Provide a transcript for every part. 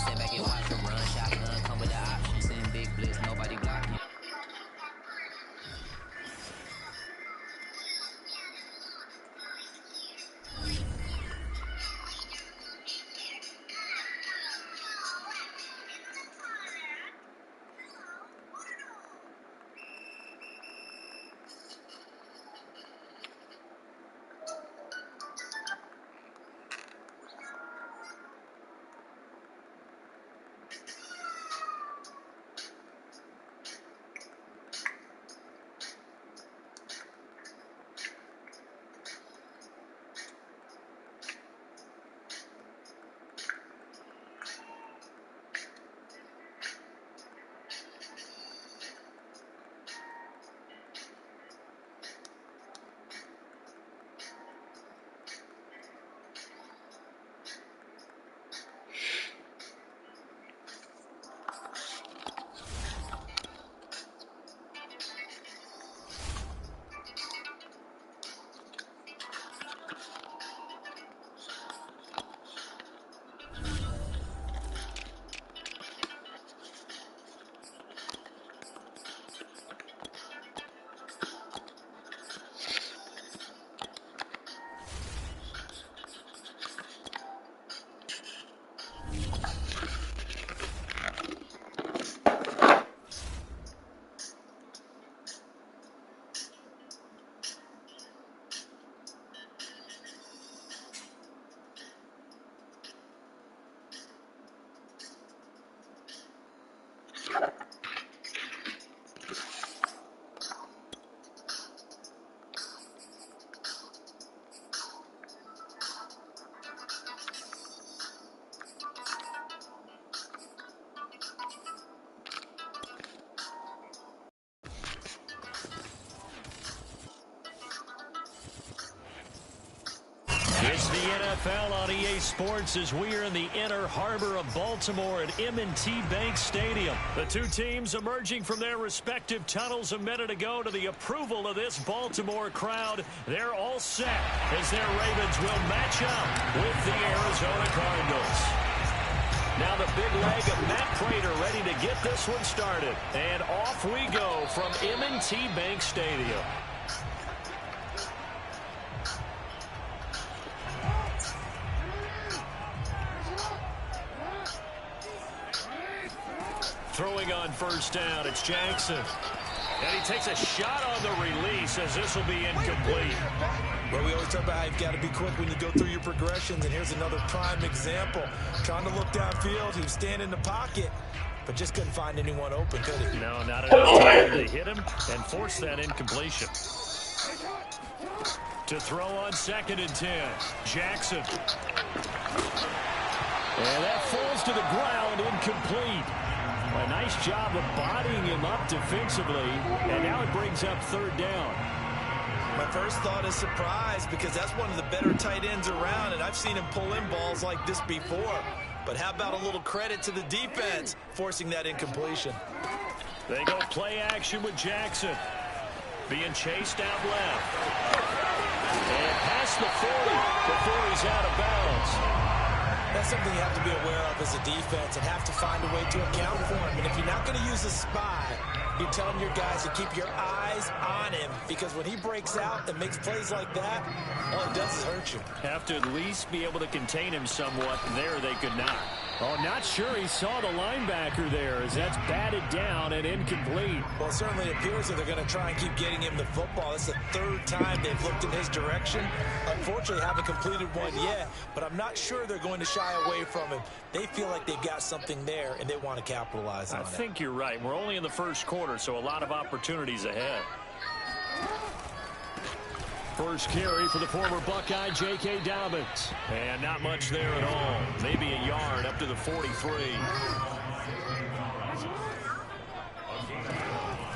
Step back and watch her run. Shotgun come with the option. Send big blitz, nobody blocking. It's the NFL on EA Sports as we are in the inner harbor of Baltimore at M&T Bank Stadium. The two teams emerging from their respective tunnels a minute ago to the approval of this Baltimore crowd. They're all set as their Ravens will match up with the Arizona Cardinals. Now the big leg of Matt Prater ready to get this one started. And off we go from M&T Bank Stadium. Throwing on first down, it's Jackson. And he takes a shot on the release as this will be incomplete. Well, we always talk about how you've got to be quick when you go through your progressions, and here's another prime example. Trying to look downfield, he was standing in the pocket, but just couldn't find anyone open, could he? No, not enough time to hit him and force that incompletion. To throw on 2nd and 10, Jackson. And that falls to the ground, incomplete. A nice job of bodying him up defensively, and now it brings up 3rd down. My first thought is surprise because that's one of the better tight ends around, and I've seen him pull in balls like this before. But how about a little credit to the defense forcing that incompletion? They go play action with Jackson. Being chased out left. And past the 40 before he's out of bounds. That's something you have to be aware of as a defense and have to find a way to account for him. And if you're not going to use a spy, you're telling your guys to keep your eyes on him, because when he breaks out and makes plays like that, all it does is hurt you. Have to at least be able to contain him somewhat. There they could not. Oh, not sure he saw the linebacker there as that's batted down and incomplete. Well, it certainly appears that they're going to try and keep getting him the football. It's the 3rd time they've looked in his direction. Unfortunately, haven't completed one yet, but I'm not sure they're going to shy away from him. They feel like they've got something there, and they want to capitalize on it. I think you're right. We're only in the 1st quarter, so a lot of opportunities ahead. First carry for the former Buckeye, J.K. Dobbins. And not much there at all. Maybe a yard up to the 43.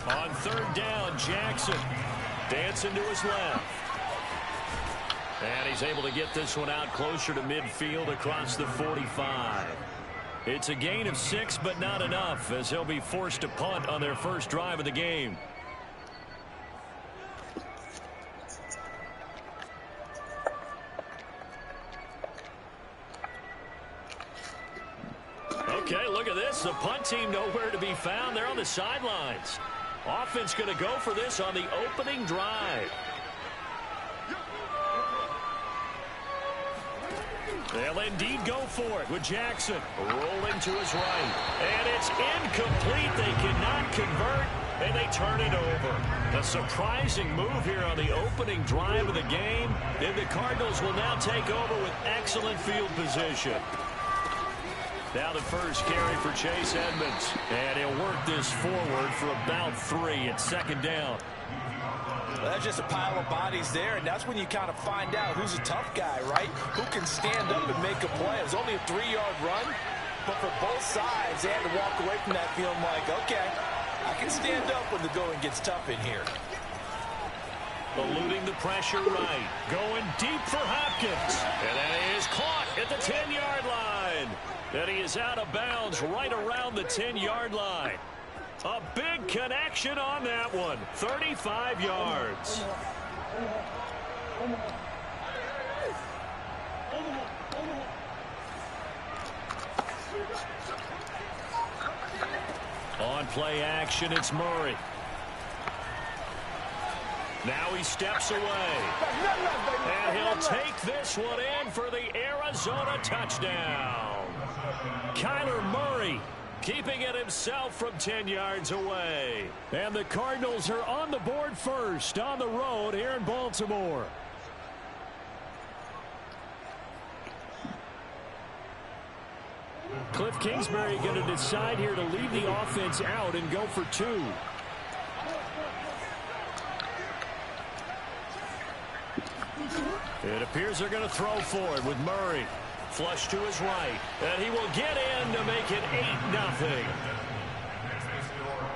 On 3rd down, Jackson dancing to his left. And he's able to get this one out closer to midfield across the 45. It's a gain of 6, but not enough, as he'll be forced to punt on their first drive of the game. Okay, look at this. The punt team nowhere to be found. They're on the sidelines. Offense going to go for this on the opening drive. They'll indeed go for it with Jackson rolling to his right. And it's incomplete. They cannot convert, and they turn it over. A surprising move here on the opening drive of the game. And the Cardinals will now take over with excellent field position. Now the first carry for Chase Edmonds. And he'll work this forward for about 3. It's second down. Well, that's just a pile of bodies there, and that's when you kind of find out who's a tough guy, right? Who can stand up and make a play. It was only a 3-yard run, but for both sides, they had to walk away from that feeling like, okay, I can stand up when the going gets tough in here. Eluding the pressure right. Going deep for Hopkins. And that is caught at the 10-yard line. And he is out of bounds right around the 10-yard line. A big connection on that one. 35 yards. On play action, it's Murray. Now he steps away. And he'll take this one in for the Arizona touchdown. Kyler Murray keeping it himself from 10 yards away. And the Cardinals are on the board first on the road here in Baltimore. Cliff Kingsbury going to decide here to leave the offense out and go for 2. It appears they're going to throw for it with Murray. Flush to his right. And he will get in to make it 8-0.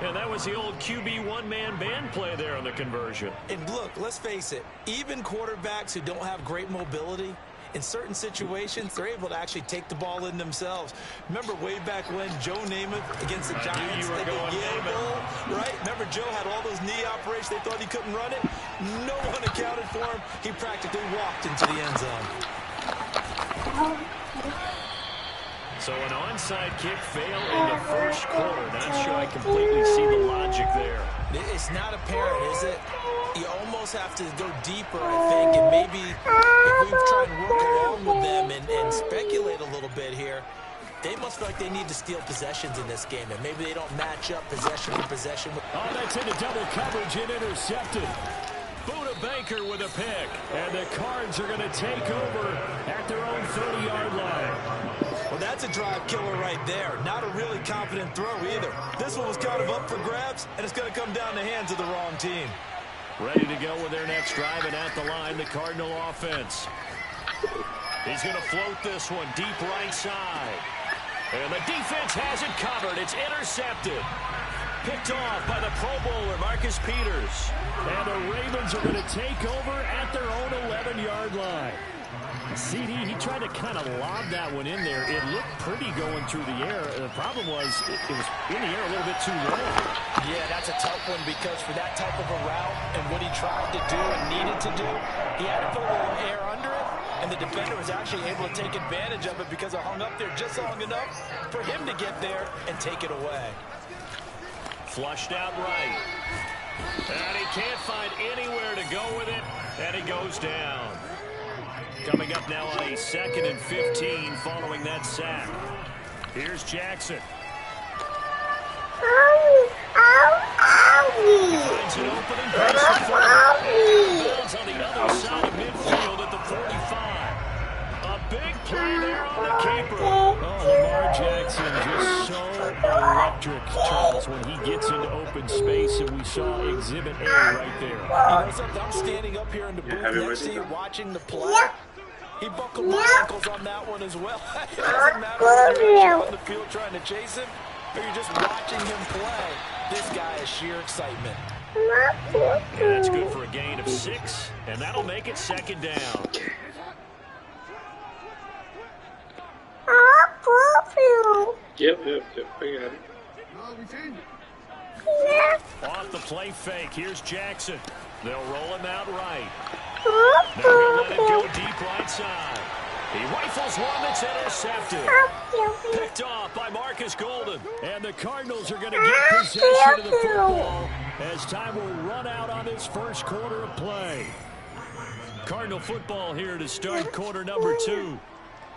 And that was the old QB one-man band play there on the conversion. And look, let's face it, even quarterbacks who don't have great mobility, in certain situations, they're able to actually take the ball in themselves. Remember way back when Joe Namath against the Giants, they did Yale Bowl, right? Remember Joe had all those knee operations. They thought he couldn't run it. No one accounted for him. He practically walked into the end zone. So an onside kick fail in the first quarter. Not sure I completely see the logic there. It's not apparent, is it? You almost have to go deeper, I think, and maybe if we try and work along with them and speculate a little bit here, they must feel like they need to steal possessions in this game, and maybe they don't match up possession for possession. Oh, that's into double coverage and intercepted. Buda Baker with a pick, and the Cards are going to take over at their own 30-yard line. Well, that's a drive killer right there. Not a really confident throw either. This one was kind of up for grabs, and it's going to come down the hands of the wrong team. Ready to go with their next drive, and at the line, the Cardinal offense. He's going to float this one deep right side. And the defense has it covered. It's intercepted. Picked off by the Pro Bowler, Marcus Peters. And the Ravens are going to take over at their own 11-yard line. CD, he tried to kind of lob that one in there. It looked pretty going through the air. The problem was it was in the air a little bit too long. Yeah, that's a tough one because for that type of a route and what he tried to do and needed to do, he had to put a little air under it, and the defender was actually able to take advantage of it because it hung up there just long enough for him to get there and take it away. Flushed out right. And he can't find anywhere to go with it, and he goes down. Coming up now on a 2nd and 15 following that sack. Here's Jackson. He finds an opening pass to 40. And builds on the other side of midfield at the 45. A big play there on the keeper. Oh, Lamar Jackson just so electric, Charles, when he gets into open space, and we saw Exhibit A right there. You know something? I'm standing up here in the booth next to you watching the play. He buckled my ankles on that one as well. It doesn't matter whether you're on the field trying to chase him or you're just watching him play. This guy is sheer excitement. And that's good for a gain of 6, and that'll make it 2nd down. Yep, I got it. Off the play fake, here's Jackson. They'll roll him out right. Now he'll let it go deep right side. He rifles one that's intercepted. Picked off by Marcus Golden. And the Cardinals are going to get possession of the football as time will run out on this first quarter of play. Cardinal football here to start quarter number 2.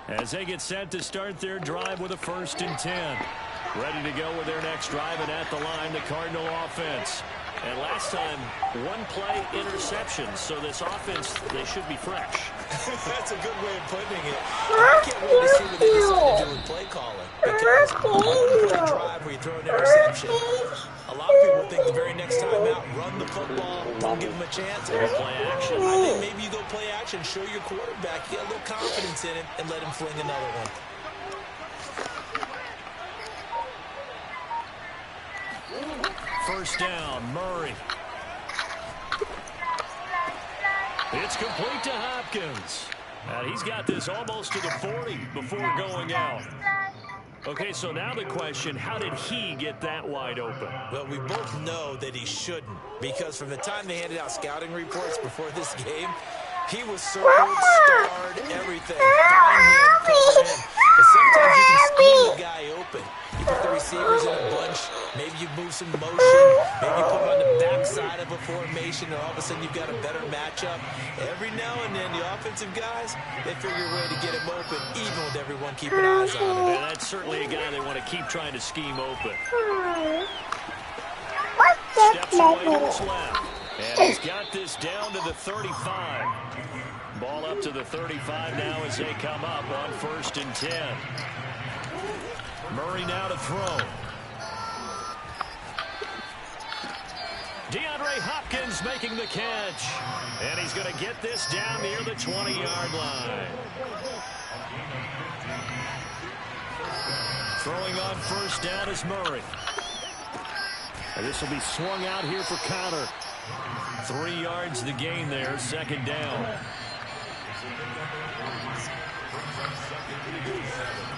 As they get set to start their drive with a 1st and 10. Ready to go with their next drive, and at the line, the Cardinal offense. And last time, 1 play interception, so this offense, they should be fresh. That's a good way of putting it. I can't wait to see what they decide to do with play calling. Because on a drive where you throw an interception, a lot of people think the very next time out, run the football, don't give them a chance. Or play action. I think maybe you go play action, show your quarterback, you got a little confidence in him, and let him fling another one. First down, Murray. It's complete to Hopkins. And he's got this almost to the 40 before going out. Okay, so now the question, how did he get that wide open? Well, we both know that he shouldn't, because from the time they handed out scouting reports before this game, he was circled, starred, everything. Find him, call him. But sometimes you can scheme the guy open. You put the receivers in a bunch. Maybe you move some motion. Maybe you put him on the backside of a formation, and all of a sudden you've got a better matchup. Every now and then, the offensive guys, they figure a way to get him open, even with everyone keeping eyes on him. And that's certainly a guy they want to keep trying to scheme open. Steps away to his left. And he's got this down to the 35. Ball up to the 35 now as they come up on 1st and 10. Murray now to throw. DeAndre Hopkins making the catch. And he's going to get this down near the 20-yard line. Throwing on 1st down is Murray. And this will be swung out here for Connor. 3 yards the gain there, 2nd down.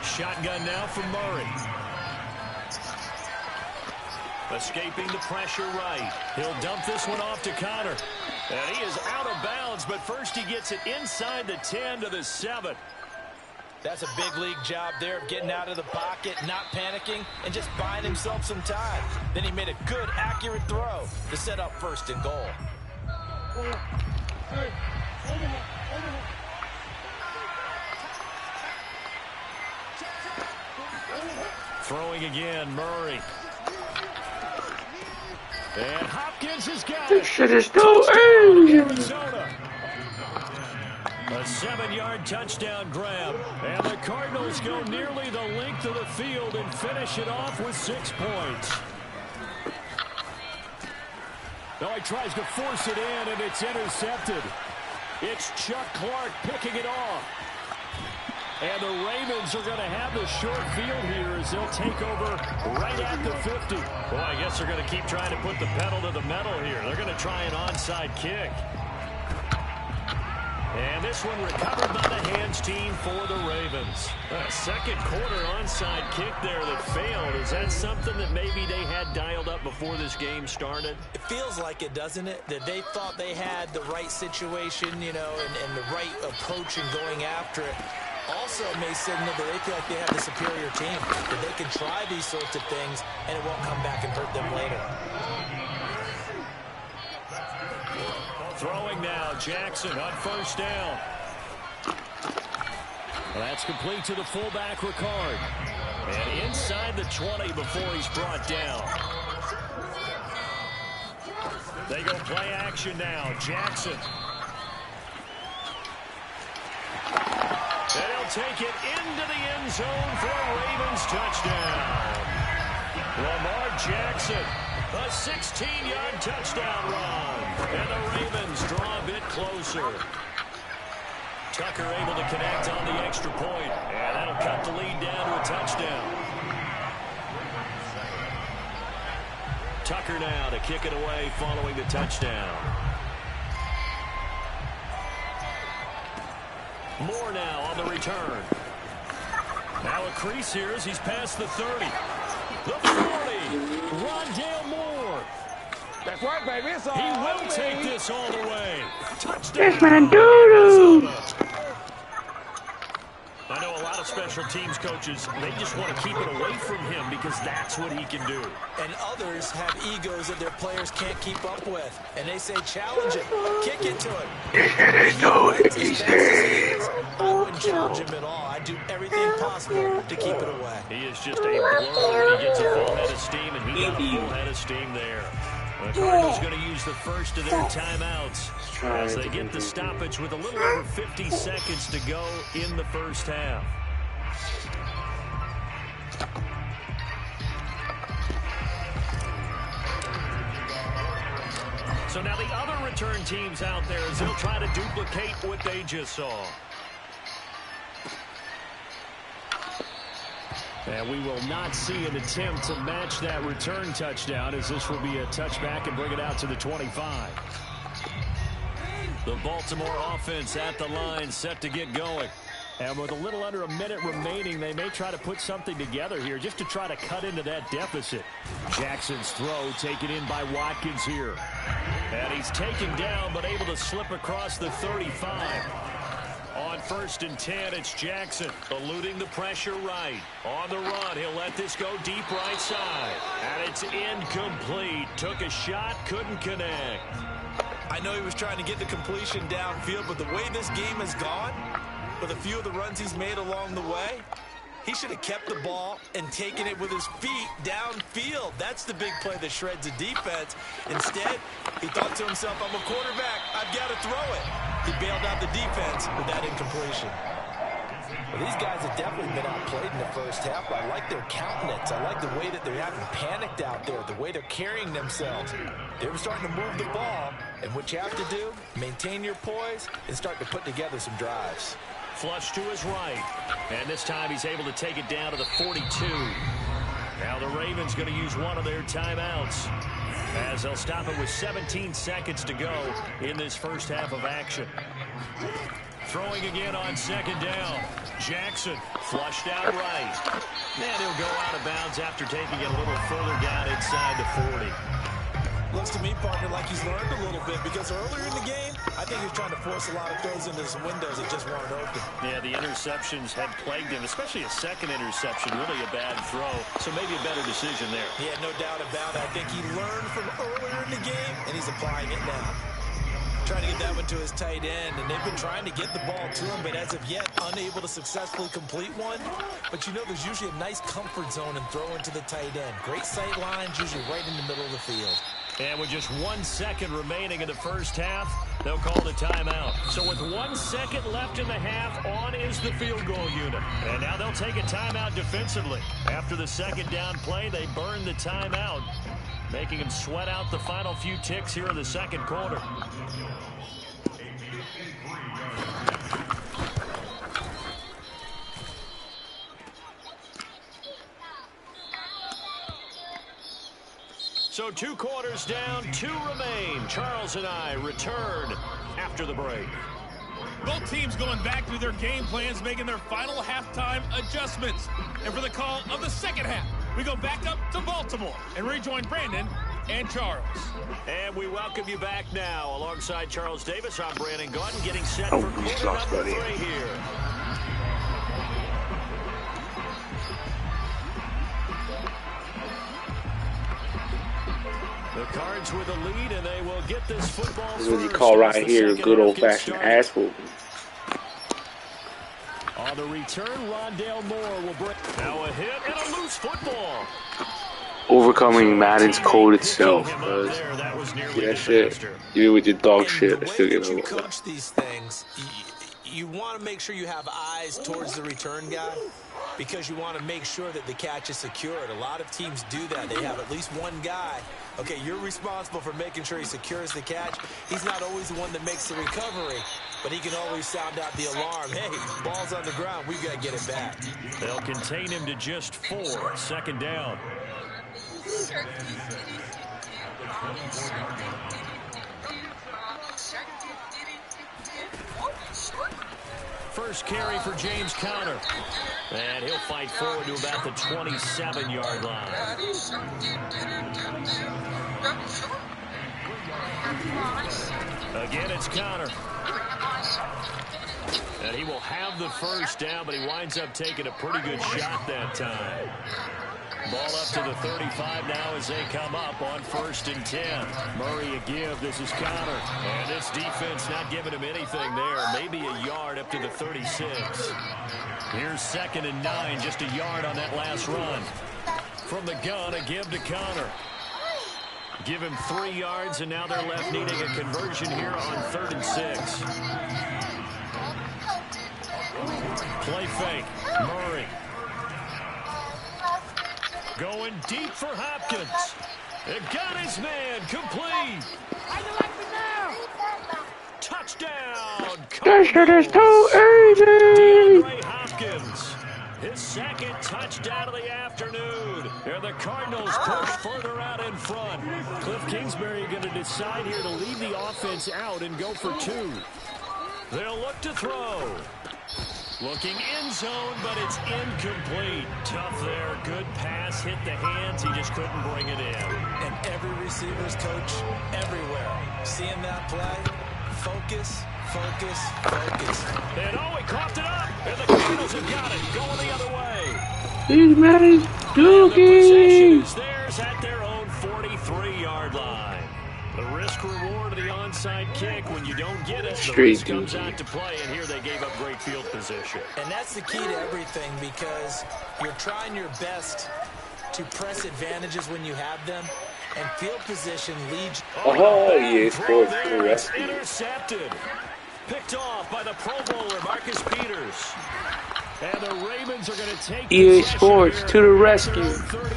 Shotgun now for Murray. Escaping the pressure right. He'll dump this one off to Connor. And he is out of bounds, but first he gets it inside the 10 to the 7. That's a big league job there of getting out of the pocket, not panicking, and just buying himself some time. Then he made a good, accurate throw to set up 1st and goal. Throwing again, Murray. And Hopkins has got it. This shit is too easy. Arizona. A 7-yard touchdown grab. And the Cardinals go nearly the length of the field and finish it off with 6 points. Now he tries to force it in, and it's intercepted. It's Chuck Clark picking it off. And the Ravens are going to have the short field here as they'll take over right at the 50. Well, I guess they're going to keep trying to put the pedal to the metal here. They're going to try an onside kick. And this one recovered by the hands team for the Ravens. A 2nd quarter onside kick there that failed. Is that something that maybe they had dialed up before this game started? It feels like it, doesn't it? That they thought they had the right situation, you know, and the right approach in going after it. Also may signal that they feel like they have the superior team, that they can try these sorts of things and it won't come back and hurt them later. Throwing now, Jackson on 1st down. Well, that's complete to the fullback, Ricard. And inside the 20 before he's brought down. They go play action now, Jackson. They'll take it into the end zone for a Ravens touchdown. Lamar Jackson, a 16-yard touchdown run. And the Ravens draw a bit closer. Tucker able to connect on the extra point. And that'll cut the lead down to a touchdown. Tucker now to kick it away following the touchdown. Moore now on the return. Now a crease here as he's past the 30. The 40. Rondale Moore. That's right, baby. It's all he will take this all the way. Touchdown. This man doo-doo. a lot of special teams coaches, they just want to keep it away from him because that's what he can do. And others have egos that their players can't keep up with. And they say, challenge it, kick it to him. I wouldn't challenge him at all. I'd do everything possible to keep it away. He is just a blur when he gets a full head of steam, and he got a full head of steam there. The Cardinals going to use the first of their timeouts as they get the stoppage with a little over 50 seconds to go in the first half. So now the other return teams out there as they'll try to duplicate what they just saw. And we will not see an attempt to match that return touchdown, as this will be a touchback and bring it out to the 25. The Baltimore offense at the line, set to get going. And with a little under a minute remaining, they may try to put something together here just to try to cut into that deficit. Jackson's throw taken in by Watkins here. And he's taken down but able to slip across the 35. On 1st and 10, it's Jackson eluding the pressure right. On the run, he'll let this go deep right side. And it's incomplete. Took a shot, couldn't connect. I know he was trying to get the completion downfield, but the way this game has gone, with a few of the runs he's made along the way, he should have kept the ball and taken it with his feet downfield. That's the big play that shreds the defense. Instead, he thought to himself, I'm a quarterback, I've got to throw it. He bailed out the defense with that incompletion. Well, these guys have definitely been outplayed in the first half, but I like their countenance. I like the way that they're having panicked out there, the way they're carrying themselves. They were starting to move the ball, and what you have to do, maintain your poise and start to put together some drives. Flush to his right. And this time he's able to take it down to the 42. Now the Ravens going to use one of their timeouts as they'll stop it with 17 seconds to go in this first half of action. Throwing again on 2nd down. Jackson flushed out right. And he'll go out of bounds after taking it a little further down inside the 40. Looks to me, partner, like he's learned a little bit, because earlier in the game, I think he was trying to force a lot of throws into some windows that just weren't open. Yeah, the interceptions had plagued him, especially a second interception, really a bad throw. So maybe a better decision there. Yeah, no doubt about it. I think he learned from earlier in the game, and he's applying it now. Trying to get that one to his tight end, and they've been trying to get the ball to him, but as of yet, unable to successfully complete one. But you know, there's usually a nice comfort zone in throwing to the tight end. Great sight lines, usually right in the middle of the field. And with just 1 second remaining in the first half, they'll call the timeout. So with 1 second left in the half, on is the field goal unit. And now they'll take a timeout defensively. After the second down play, they burn the timeout, making them sweat out the final few ticks here in the second quarter. So 2 quarters down, 2 remain. Charles and I return after the break. Both teams going back through their game plans, making their final halftime adjustments. And for the call of the second half, we go back up to Baltimore and rejoin Brandon and Charles. And we welcome you back now. Alongside Charles Davis, I'm Brandon Gordon, getting set for quarter number 3 here. The Cards with a lead, and they will get this football. This is what you call right here good old-fashioned ass whooping. On the return, Rondale Moore will break. Now a hit and a loose football. Overcoming Madden's code itself. See that shit? You with your dog shit. I still get you coach these things, you want to make sure you have eyes towards the return guy, because you want to make sure that the catch is secured. A lot of teams do that. They have at least one guy. Okay, you're responsible for making sure he secures the catch. He's not always the one that makes the recovery, but he can always sound out the alarm. Hey, ball's on the ground. We've got to get it back. They'll contain him to just 4. 2nd down. First carry for James Conner. And he'll fight forward to about the 27-yard line. Again, it's Conner. And he will have the first down, but he winds up taking a pretty good shot that time. Ball up to the 35 now as they come up on 1st and 10. Murray a give. This is Connor. And this defense not giving him anything there. Maybe a yard up to the 36. Here's 2nd and 9. Just a yard on that last run. From the gun, a give to Connor. Give him 3 yards, and now they're left needing a conversion here on 3rd and 6. Play fake. Murray. Going deep for Hopkins. It got his man. Complete. Touchdown. That is too easy. Hopkins. His 2nd touchdown of the afternoon. And the Cardinals push further out in front. Cliff Kingsbury going to decide here to leave the offense out and go for 2. They'll look to throw. Looking end zone, but it's incomplete. Tough there. Good pass. Hit the hands. He just couldn't bring it in. And every receiver's coach everywhere. Seeing that play, focus, focus, focus. And oh, he coughed it up. And the Cardinals have got it. Going the other way. These Madden's The possession dookie. is theirs at their own 43-yard line. The risk reward of the onside kick. When you don't get it, the Straight risk comes dookie. out to play. And here they gave up great field position. And that's the key to everything, because you're trying your best to press advantages when you have them, and field position leads. Oh, EA Throw Sports to there, the it's rescue. intercepted. Picked off by the Pro Bowler, Marcus Peters. And the Ravens are going to take EA possession Sports here to the rescue. at 33.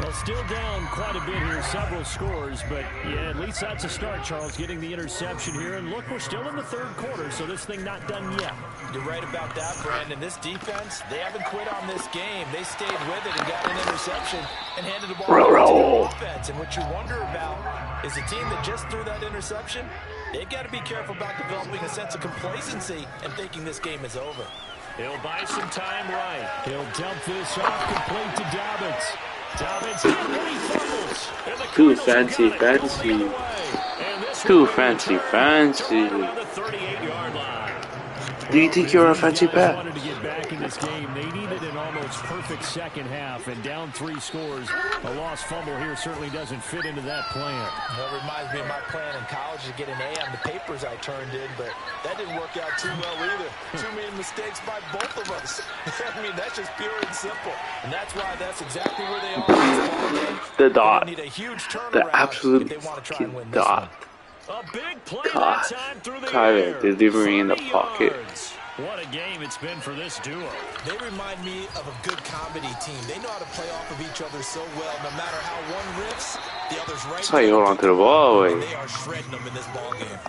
Well, still down quite a bit here, several scores, but yeah, at least that's a start, Charles, getting the interception here. And look, we're still in the 3rd quarter, so this thing not done yet. You're right about that, Brandon. This defense, they haven't quit on this game. They stayed with it and got an interception and handed the ball over to the offense. And what you wonder about is a team that just threw that interception, they've got to be careful about developing a sense of complacency and thinking this game is over. He'll buy some time right. He'll dump this off complete to Dobbins. Dobbins hit when he fumbles. And the Too Cardinals fancy, have got it going fancy. the other way. And this Too will fancy, return fancy. to around the 38-yard line. Do you think you're a fancy Guys pet? wanted to get back in this game. They needed an almost perfect second half, and down 3 scores. A lost fumble here certainly doesn't fit into that plan. That reminds me of my plan in college to get an A on the papers I turned in, but that didn't work out too well either. Too many mistakes by both of us. I mean, that's just pure and simple. And that's why that's exactly where they are in this ballgame. The dot. They need a huge turnaround The absolute if they want to try and win this dot. one. A big play God. that time through the Tyler air. delivering in the 30 pocket. yards. What a game it's been for this duo. They remind me of a good comedy team. They know how to play off of each other so well. No matter how one riffs, the other's right. That's how you hold on to the ball. Wait. They are shredding them in this ballgame.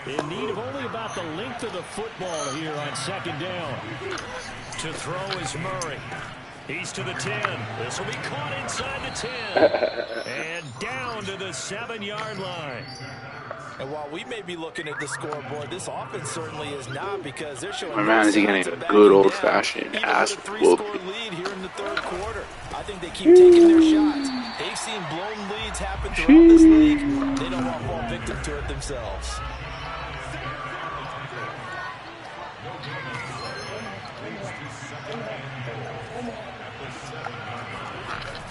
In need of only about the length of the football here on 2nd down. To throw is Murray. He's to the 10. This will be caught inside the 10. And down to the 7-yard line. And while we may be looking at the scoreboard, this offense certainly is not, because they're showing. My man is getting a good old-fashioned ass whoop. whoop. Lead here in the 3rd quarter. I think they keep taking their shots. They've seen blown leads happen throughout this league. They don't want to fall victim to it themselves.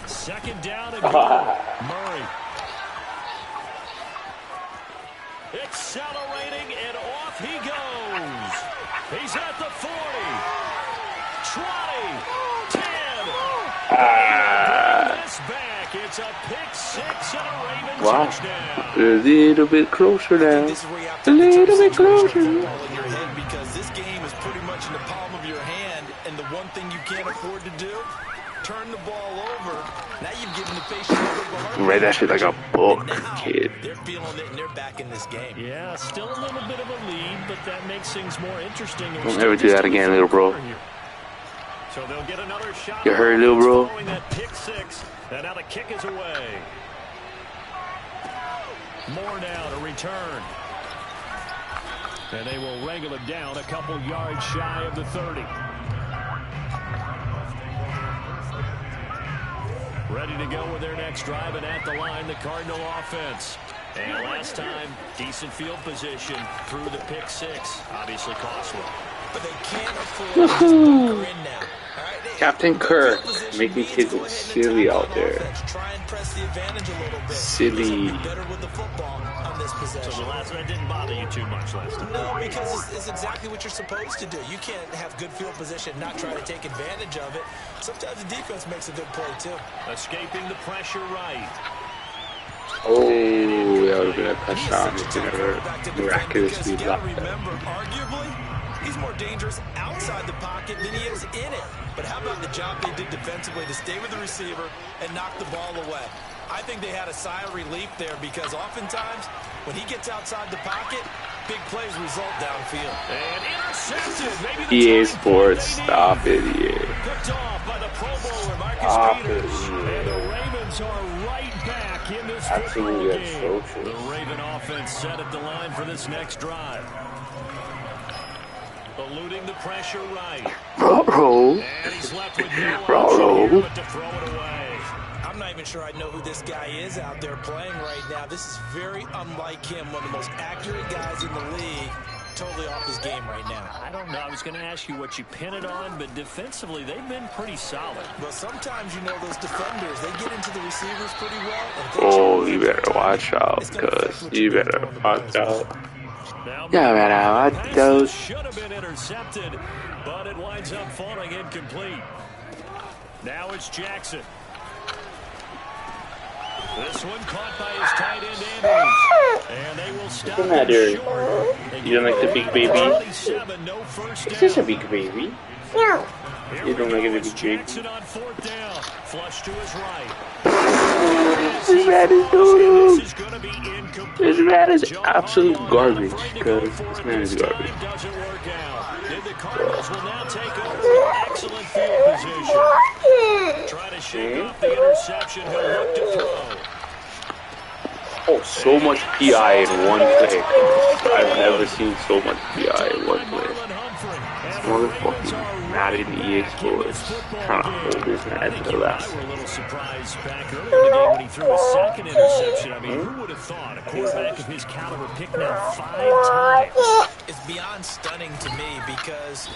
Second down and goal. Murray. Accelerating, and off he goes. He's at the 40, 20, 10. Bring this back. It's a pick 6 and a Raven touchdown. A little bit closer now. This is where you have A to little bit closer. football in your head, because this game is pretty much in the palm of your hand, and the one thing you can't afford to do, turn the ball over. Now you've given the patient a bit of Read that shit like a book, kid. They're feeling it, and they're back in this game. Yeah, still a little bit of a lead, but that makes things more interesting. Don't ever do that again, little bro. So they'll get another shot. You heard, little bro? Throwing that pick 6, and now the kick is away. More now to return. And they will wrangle it down a couple yards shy of the 30. Ready to go with their next drive, and at the line, the Cardinal offense. And last time, decent field position through the pick six. Obviously costly. But they can't afford to just bunker in now. Captain Kirk making kids look silly out there. Try and press the advantage a little bit. Silly. Better with the football on this possession. So the last one didn't bother you too much last time. No, because it's exactly what you're supposed to do. You can't have good field position and not try to take advantage of it. Sometimes the defense makes a good play too. Escaping the pressure right. Oh, that would have been a touchdown if they never miraculously blocked that. Remember, arguably, he's more dangerous outside the pocket than he is in it. But how about the job they did defensively to stay with the receiver and knock the ball away? I think they had a sigh of relief there because oftentimes when he gets outside the pocket, big plays result downfield. And intercepted. Maybe EA Sports, stop it, EA. Picked off by the Pro Bowler Marcus Stop Peters. it, And the Ravens are right back in this Absolutely football game. atrocious. The Raven offense set at the line for this next drive. Eluding the pressure right. Bro. And he's left with no option here but to throw it away. I'm not even sure I know who this guy is out there playing right now. This is very unlike him, one of the most accurate guys in the league. Totally off his game right now. I don't know. I was going to ask you what you pin it on, but defensively, they've been pretty solid. Well, sometimes, you know, those defenders, they get into the receivers pretty well. Oh, you better watch out, cuz. You better watch out. Yeah, man, those should have been intercepted, but it winds up falling incomplete. Now it's Jackson. This one caught by his tight end Andrews. And they will stop him short. You don't like the big baby? Is this a big baby? No. You don't like a big baby? Jackson on fourth down. Flush to his right. This man is doo-doo. This man is absolute garbage, cuz. This man is garbage. Doesn't work out. The Cardinals will now take over excellent field position. Try to shake off the interception. He'll look to throw. Oh, so much PI in one play. I've never seen so much PI in one play. This motherfucking Madden EA Sports trying to hold this man to the last. We were a little surprised back earlier in the game when he threw a second interception. I mean, who would have thought a quarterback of his caliber picked now 5 times? It's beyond stunning to me because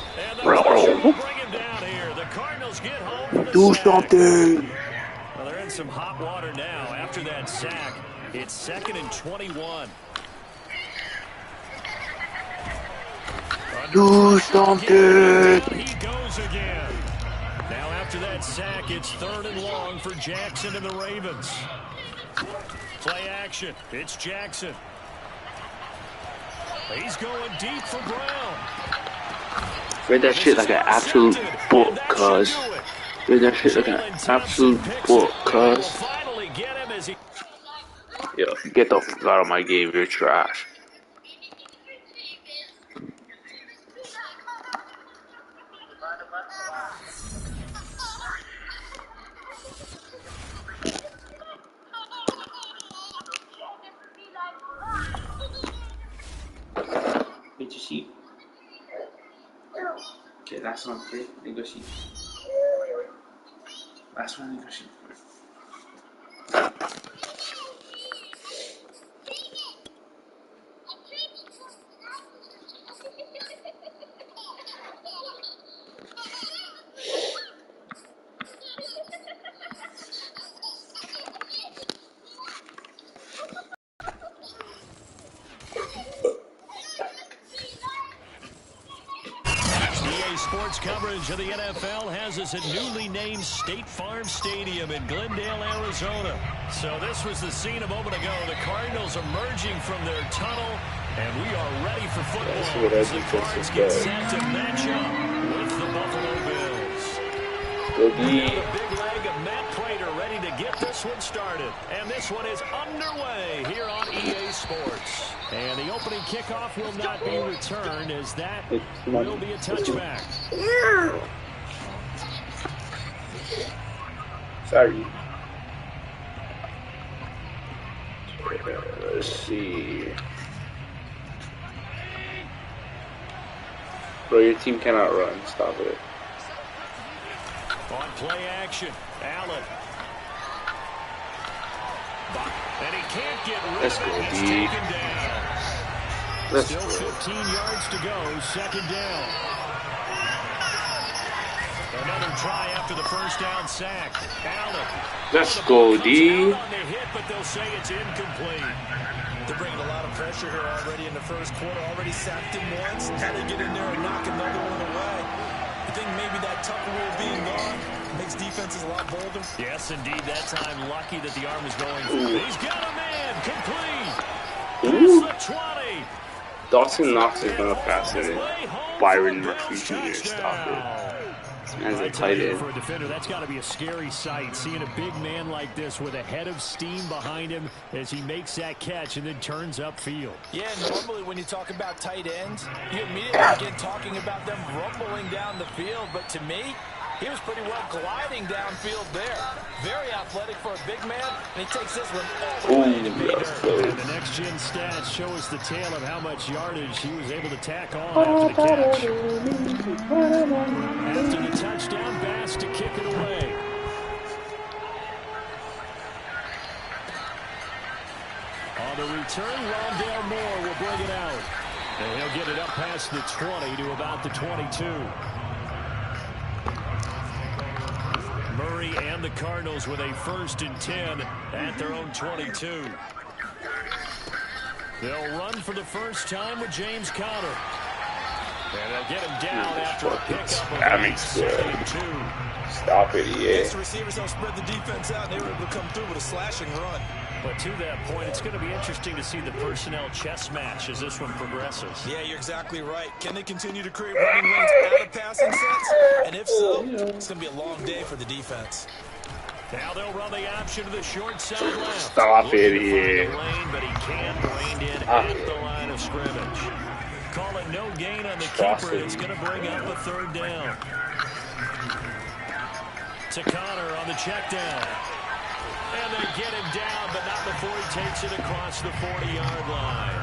bring him down here. The Cardinals get home. Do something. Well, they're in some hot water now after that sack. It's 2nd and 21. Do something. He goes again. Now after that sack, it's 3rd and long for Jackson and the Ravens. Play action. It's Jackson. He's going deep for Brown. Read that shit like an absolute book, cuz. Read that shit like an absolute book, cuz. Yo, get the fuck out of my game, you're trash. Did you see? Okay, last one, okay? Negotiate. Last one, negotiate. Sports coverage of the NFL has us at newly named State Farm Stadium in Glendale, Arizona. So this was the scene a moment ago. The Cardinals emerging from their tunnel, and we are ready for football as the Cards get set to match up with the Buffalo Bills. The big leg of Matt Prater ready to get this one started. And this one is underway here on EA Sports. And the opening kickoff will not be returned as that will be a touchback. Sorry. Let's see. Bro, your team cannot run. Stop it. On play action, Allen. And he can't get rid Let's of go, it. He's D. taken down. Let's Still go. 15 yards to go, second down. Another try after the first down sack. Allen. Let's go, D. On the hit, but they'll say it's incomplete. They're bringing a lot of pressure here already in the first quarter. Already sacked him once. Now they get in there and knock another one away. I think maybe that Tucker rule being gone makes defenses a lot bolder. Yes, indeed. That time, lucky that the arm is going through. He's got a man. Complete. Ooh. Past the 20. Dawson Knox is gonna pass it in. Byron Murphy Jr. stop it. As a tight end. For a defender, that's got to be a scary sight, seeing a big man like this with a head of steam behind him as he makes that catch and then turns upfield. Yeah, normally when you talk about tight ends, you immediately begin talking about them rumbling down the field. But to me, he was pretty well gliding downfield there. Very athletic for a big man, and he takes this one all the way to pay dirt. And the next-gen stats show us the tale of how much yardage he was able to tack on after the catch. After the touchdown, Bass to kick it away. On the return, Rondale Moore will bring it out. And he'll get it up past the 20 to about the 22. Murray and the Cardinals with a 1st and 10 at their own 22. They'll run for the first time with James Conner. And they'll get him down after a pickup of Stop it, yeah. The receivers don't spread the defense out, and they were able to come through with a slashing run. But to that point, it's going to be interesting to see the personnel chess match as this one progresses. Yeah, you're exactly right. Can they continue to create running lanes out of passing sets? And if so, it's going to be a long day for the defense. Now they'll run the option to the short side left. Stop it, yeah. Lane, but he can't rein in at the line of scrimmage. Call it no gain on the keeper. It's going to bring up a 3rd down. To Conner on the check down. And they get him down, but not before he takes it across the 40-yard line.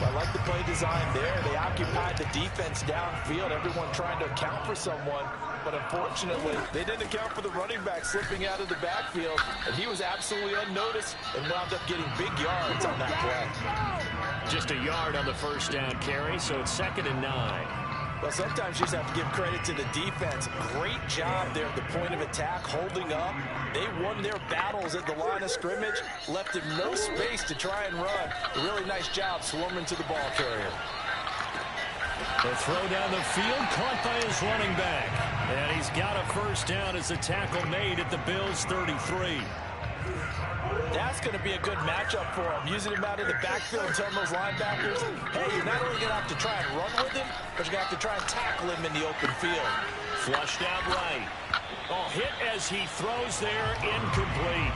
I like the play design there. They occupied the defense downfield, everyone trying to account for someone. But unfortunately, they didn't account for the running back slipping out of the backfield. And he was absolutely unnoticed and wound up getting big yards on that play. Just a yard on the first down carry, so it's 2nd and 9. Well, sometimes you just have to give credit to the defense. Great job there at the point of attack, holding up. They won their battles at the line of scrimmage, left him no space to try and run. A really nice job swarming to the ball carrier. The throw down the field, caught by his running back. And he's got a 1st down as the tackle made at the Bills' 33. That's going to be a good matchup for him. Using him out of the backfield and telling those linebackers, hey, you're not only going to have to try and run with him, but you're going to have to try and tackle him in the open field. Flushed out right. Oh, hit as he throws there, incomplete.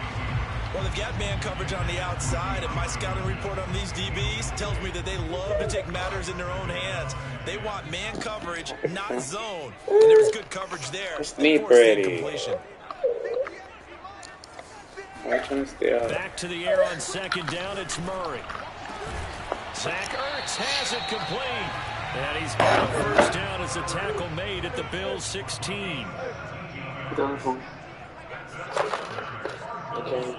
Well, they've got man coverage on the outside, and my scouting report on these DBs tells me that they love to take matters in their own hands. They want man coverage, not zone. And there was good coverage there. It's me, Brady. Back to the air on 2nd down, it's Murray. Zach Ertz has it complete. And he's got a 1st down as a tackle made at the Bills' 16. Okay.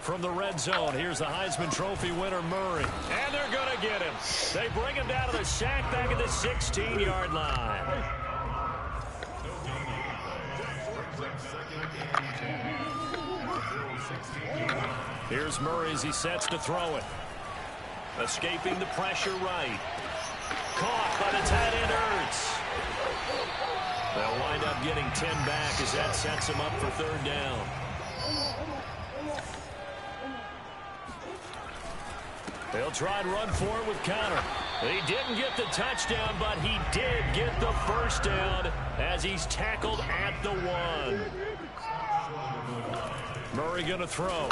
From the red zone, here's the Heisman Trophy winner, Murray. And they're going to get him. They bring him down to the sack back at the 16-yard line. Here's Murray as he sets to throw it. Escaping the pressure right. Caught by the tight end Ertz. They'll wind up getting 10 back as that sets him up for 3rd down. They'll try and run for it with Conner. He didn't get the touchdown, but he did get the 1st down as he's tackled at the 1. Murray going to throw.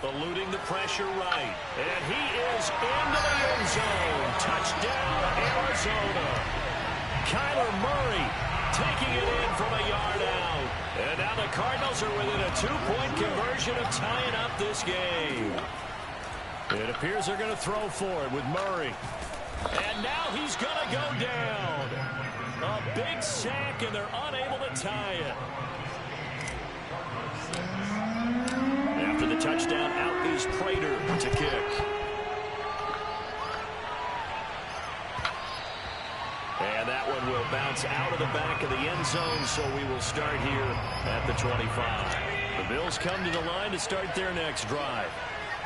Eluding the pressure right. And he is into the end zone. Touchdown, Arizona. Kyler Murray taking it in from a yard out. And now the Cardinals are within a 2-point conversion of tying up this game. It appears they're going to throw for it with Murray. And now he's going to go down. A big sack, and they're unable to tie it. After the touchdown, out is Prater to kick. And that one will bounce out of the back of the end zone, so we will start here at the 25. The Bills come to the line to start their next drive.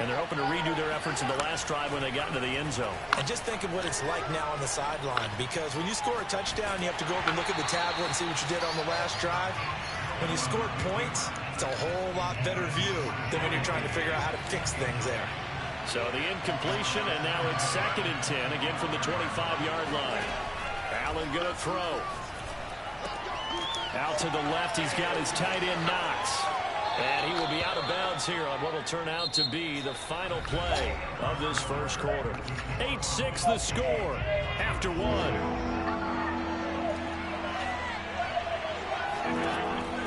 And they're hoping to redo their efforts in the last drive when they got into the end zone. And just think of what it's like now on the sideline, because when you score a touchdown, you have to go over and look at the tablet and see what you did on the last drive. When you scored points, it's a whole lot better view than when you're trying to figure out how to fix things there. So the incompletion, and now it's 2nd and 10, again from the 25-yard line. Allen going to throw. Out to the left, he's got his tight end Knox. And he will be out of bounds here on what will turn out to be the final play of this first quarter. 8-6 the score after 1.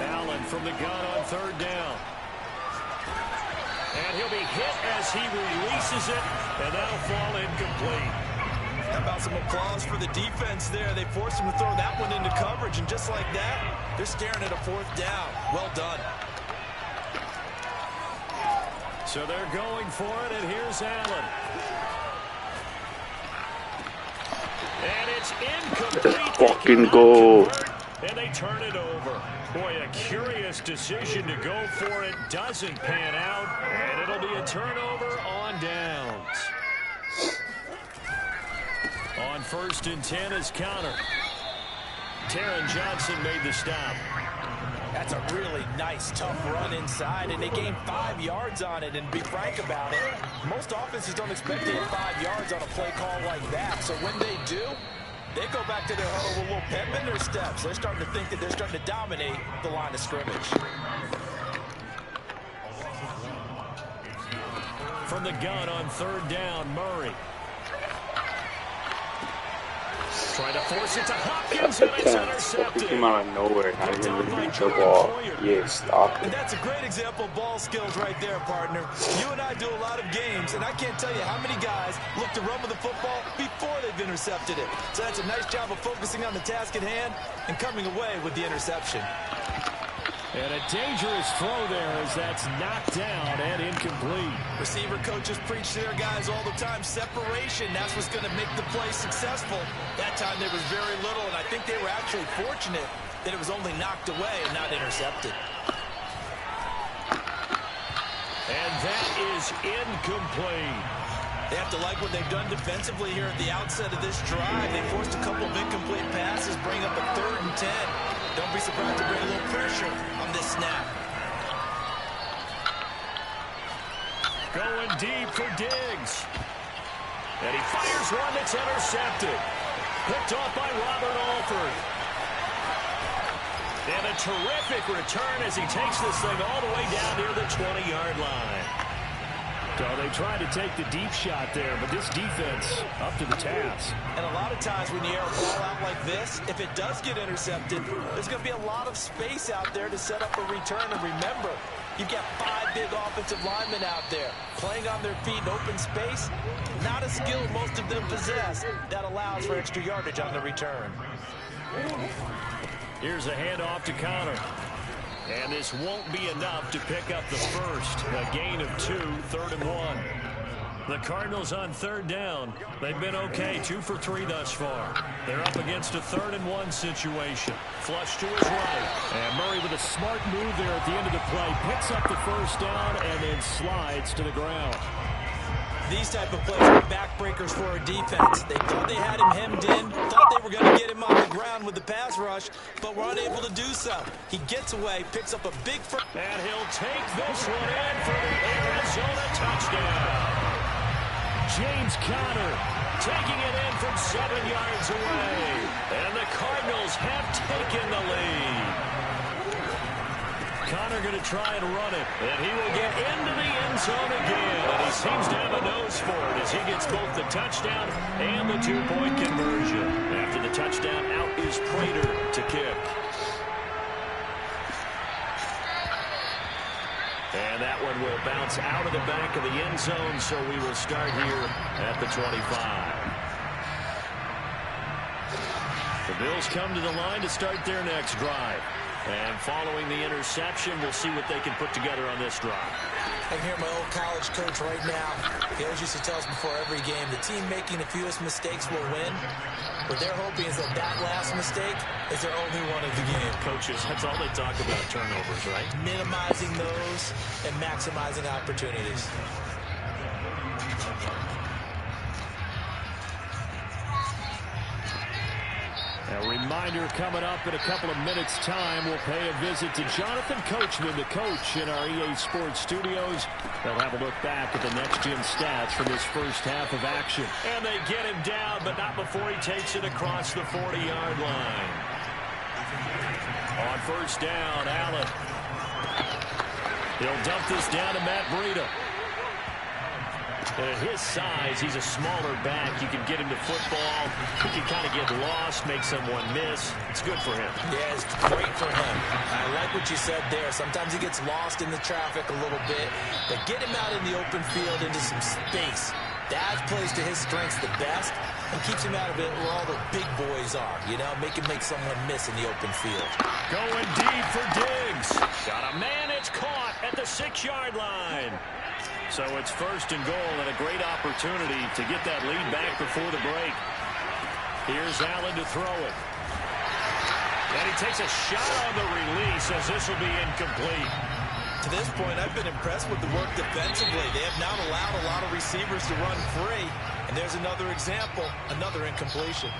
Allen from the gun on 3rd down. And he'll be hit as he releases it, and that'll fall incomplete. How about some applause for the defense there? They forced him to throw that one into coverage, and just like that, they're staring at a 4th down. Well done. So they're going for it, and here's Allen. And it's incomplete. Let's fucking go. And they turn it over. Boy, a curious decision to go for it. Doesn't pan out, and it'll be a turnover on downs. On 1st and 10 is Connor. Taron Johnson made the stop. That's a really nice, tough run inside, and they gained 5 yards on it. And be frank about it, most offenses don't expect to get 5 yards on a play call like that. So when they do, they go back to their huddle with a little pep in their steps. They're starting to think that they're starting to dominate the line of scrimmage. From the gun on 3rd down, Murray. Trying to force it to Hopkins, and it's intercepted. He came out of nowhere, not even reach the ball. Yeah, stop it. And that's a great example of ball skills right there, partner. You and I do a lot of games, and I can't tell you how many guys look to run with the football before they've intercepted it. So that's a nice job of focusing on the task at hand and coming away with the interception. And a dangerous throw there as that's knocked down and incomplete. Receiver coaches preach to their guys all the time. Separation, that's what's going to make the play successful. That time there was very little, and I think they were actually fortunate that it was only knocked away and not intercepted. And that is incomplete. They have to like what they've done defensively here at the outset of this drive. They forced a couple of incomplete passes, bring up a 3rd and 10. Don't be surprised to bring a little pressure on this snap. Going deep for Diggs. And he fires one that's intercepted. Picked off by Robert Alford. And a terrific return as he takes this thing all the way down near the 20-yard line. So they tried to take the deep shot there, but this defense up to the task. And a lot of times when you air a ball out like this, if it does get intercepted, there's going to be a lot of space out there to set up a return. And remember, you've got 5 big offensive linemen out there playing on their feet in open space. Not a skill most of them possess that allows for extra yardage on the return. Here's a handoff to Connor. And this won't be enough to pick up the first. A gain of 2, 3rd and 1. The Cardinals on 3rd down. They've been okay, 2 for 3 thus far. They're up against a 3rd and 1 situation. Flush to his right. And Murray with a smart move there at the end of the play. Picks up the first down and then slides to the ground. These type of plays are backbreakers for a defense. They thought they had him hemmed in, thought they were going to get him on the ground with the pass rush, but were unable to do so. He gets away, picks up a big first. And he'll take this one in for the Arizona touchdown. James Conner taking it in from 7 yards away. And the Cardinals have taken the lead. Conner going to try and run it. And he will get into the end zone again. And he seems to have a nose for it as he gets both the touchdown and the 2-point conversion. After the touchdown, out is Prater to kick. And that one will bounce out of the back of the end zone, so we will start here at the 25. The Bills come to the line to start their next drive. And following the interception, we'll see what they can put together on this drive. I can hear my old college coach right now. He always used to tell us before every game, the team making the fewest mistakes will win. What they're hoping is that that last mistake is their only one of the game. Coaches, that's all they talk about, turnovers, right? Minimizing those and maximizing opportunities. A reminder coming up in a couple of minutes' time. We'll pay a visit to Jonathan Coachman, the coach in our EA Sports studios. They'll have a look back at the next-gen stats from this first half of action. And they get him down, but not before he takes it across the 40-yard line. On first down, Allen. He'll dump this down to Matt Breida. And at his size, he's a smaller back. You can get him to football. He can kind of get lost, make someone miss. It's good for him. Yeah, it's great for him. I like what you said there. Sometimes he gets lost in the traffic a little bit. But get him out in the open field into some space. That plays to his strengths the best and keeps him out of it where all the big boys are. You know, make someone miss in the open field. Going deep for Diggs. Got a man. It's caught at the 6-yard line. So it's first and goal and a great opportunity to get that lead back before the break. Here's Allen to throw it. And he takes a shot on the release as this will be incomplete. To this point, I've been impressed with the work defensively. They have not allowed a lot of receivers to run free. And there's another example, another incompletion.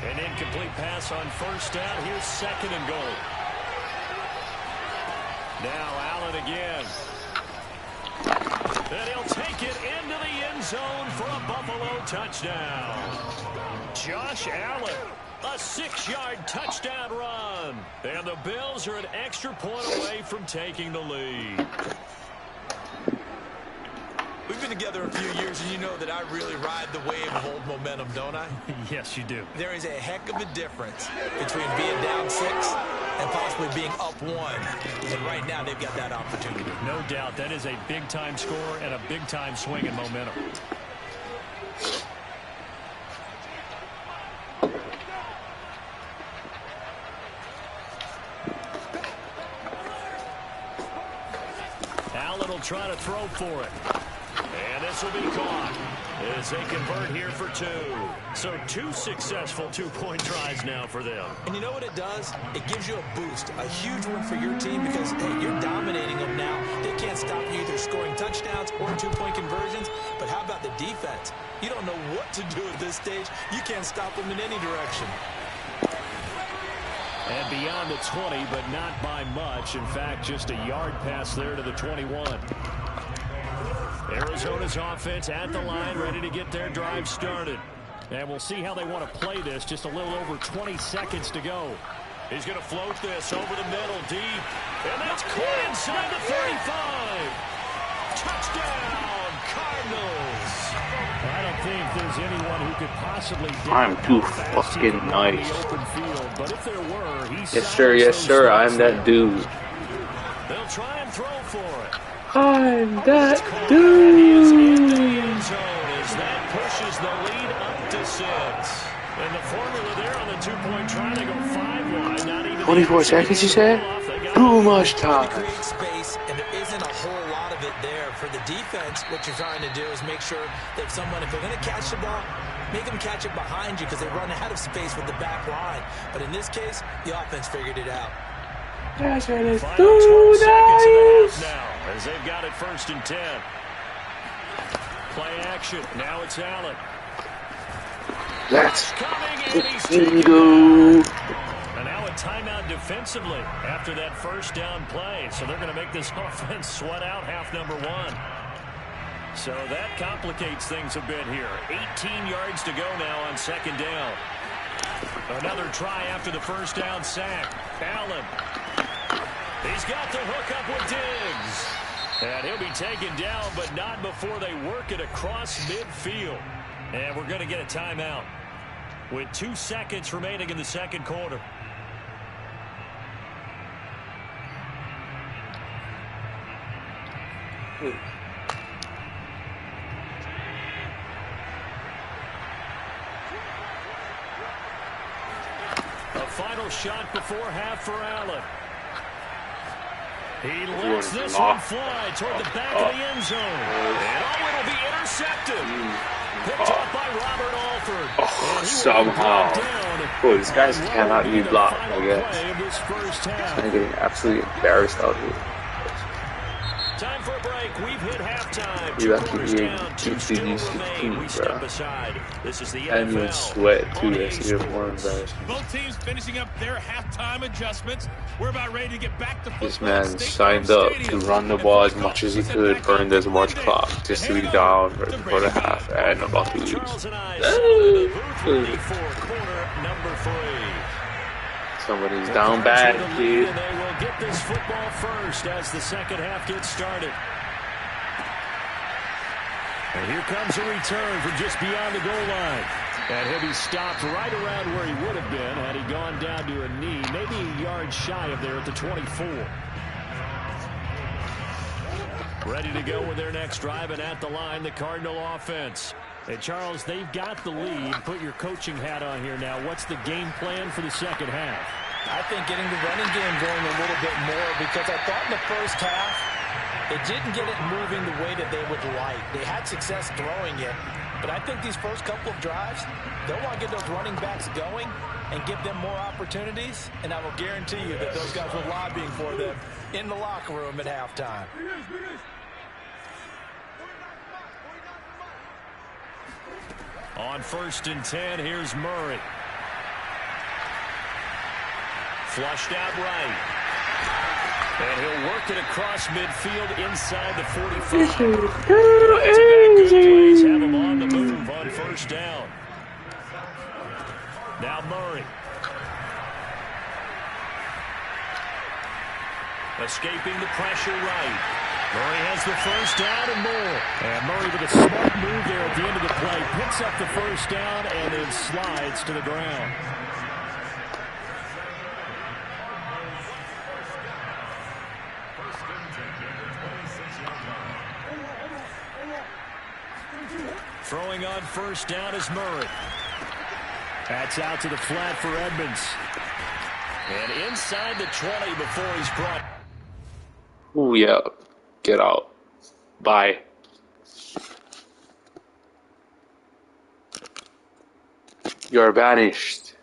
An incomplete pass on first down. Here's second and goal. Now Allen again. And he'll take it into the end zone for a Buffalo touchdown. Josh Allen, a 6-yard touchdown run. And the Bills are an extra point away from taking the lead. We've been together a few years, and you know that I really ride the wave of old momentum, don't I? Yes, you do. There is a heck of a difference between being down 6 and possibly being up 1. And right now, they've got that opportunity. No doubt. That is a big-time score and a big-time swing in momentum. Allen will try to throw for it. And this will be caught as they convert here for 2. So 2 successful 2-point tries now for them. And you know what it does? It gives you a boost, a huge one for your team because, hey, you're dominating them now. They can't stop you either scoring touchdowns or 2-point conversions. But how about the defense? You don't know what to do at this stage. You can't stop them in any direction. And beyond the 20, but not by much. In fact, just a yard pass there to the 21. Arizona's offense at the line, ready to get their drive started. And we'll see how they want to play this. Just a little over 20 seconds to go. He's going to float this over the middle, deep. And that's caught inside the 35. Touchdown, Cardinals. I don't think there's anyone who could possibly... I'm too fucking nice. Field, but if there were, yes, sir, I'm that dude. They'll try and throw for it. I'm that dude. As that pushes the lead up to 6. And the formula there on the 2-point try, they go 5 wide. Not even 24 seconds, you said? Too much time. Create space, and there isn't a whole lot of it there. For the defense, what you're trying to do is make sure that someone, if they're going to catch the ball, make them catch it behind you because they run out of space with the back line. But in this case, the offense figured it out. That's what it's Final 12 seconds of the half now as they've got it first and 10. Play action. Now it's Allen. Let's fucking go. And now a timeout defensively after that first down play. So they're going to make this offense sweat out half number 1. So that complicates things a bit here. 18 yards to go now on second down. Another try after the first down sack. Allen. He's got the hook up with Diggs. And he'll be taken down, but not before they work it across midfield. And we're going to get a timeout with 2 seconds remaining in the second quarter. final shot before half for Allen. He lets this one fly toward the back of the end zone. And it'll be intercepted. Picked up by Robert Alford. Somehow. Bro, these guys cannot be blocked, I guess. I'm getting absolutely embarrassed out here. Time for a break. We've hit halftime. You actually down 2-16, bro. This is the and you sweat too. That's even more embarrassing. Both teams finishing up their halftime adjustments. We're about ready to get back to football. This man signed up to run the ball as much as he could, burn as much clock, just to be down right before the half and about to lose. Somebody's down bad, dude. They will get this football first as the second half gets started. And here comes a return from just beyond the goal line. And he'll be stopped right around where he would have been had he gone down to a knee, maybe a yard shy of there at the 24. Ready to go with their next drive, and at the line, the Cardinal offense. And Charles, they've got the lead. Put your coaching hat on here now. What's the game plan for the second half? I think getting the running game going a little bit more, because I thought in the first half it didn't get it moving the way that they would like. They had success throwing it, but I think these first couple of drives, they'll want to get those running backs going and give them more opportunities, and I will guarantee you that those guys were lobbying for them in the locker room at halftime. On 1st and 10, here's Murray. Flushed out right. And he'll work it across midfield inside the 45. That's good plays. Have him on the move on 1st down. Now Murray. Escaping the pressure right. Murray has the 1st down and more. And Murray with a smart move there at the end of the play. Picks up the 1st down and then slides to the ground. Throwing on 1st down is Murray. That's out to the flat for Edmonds. And inside the 20 before he's brought. Ooh, yeah. Get out. Bye. You're banished.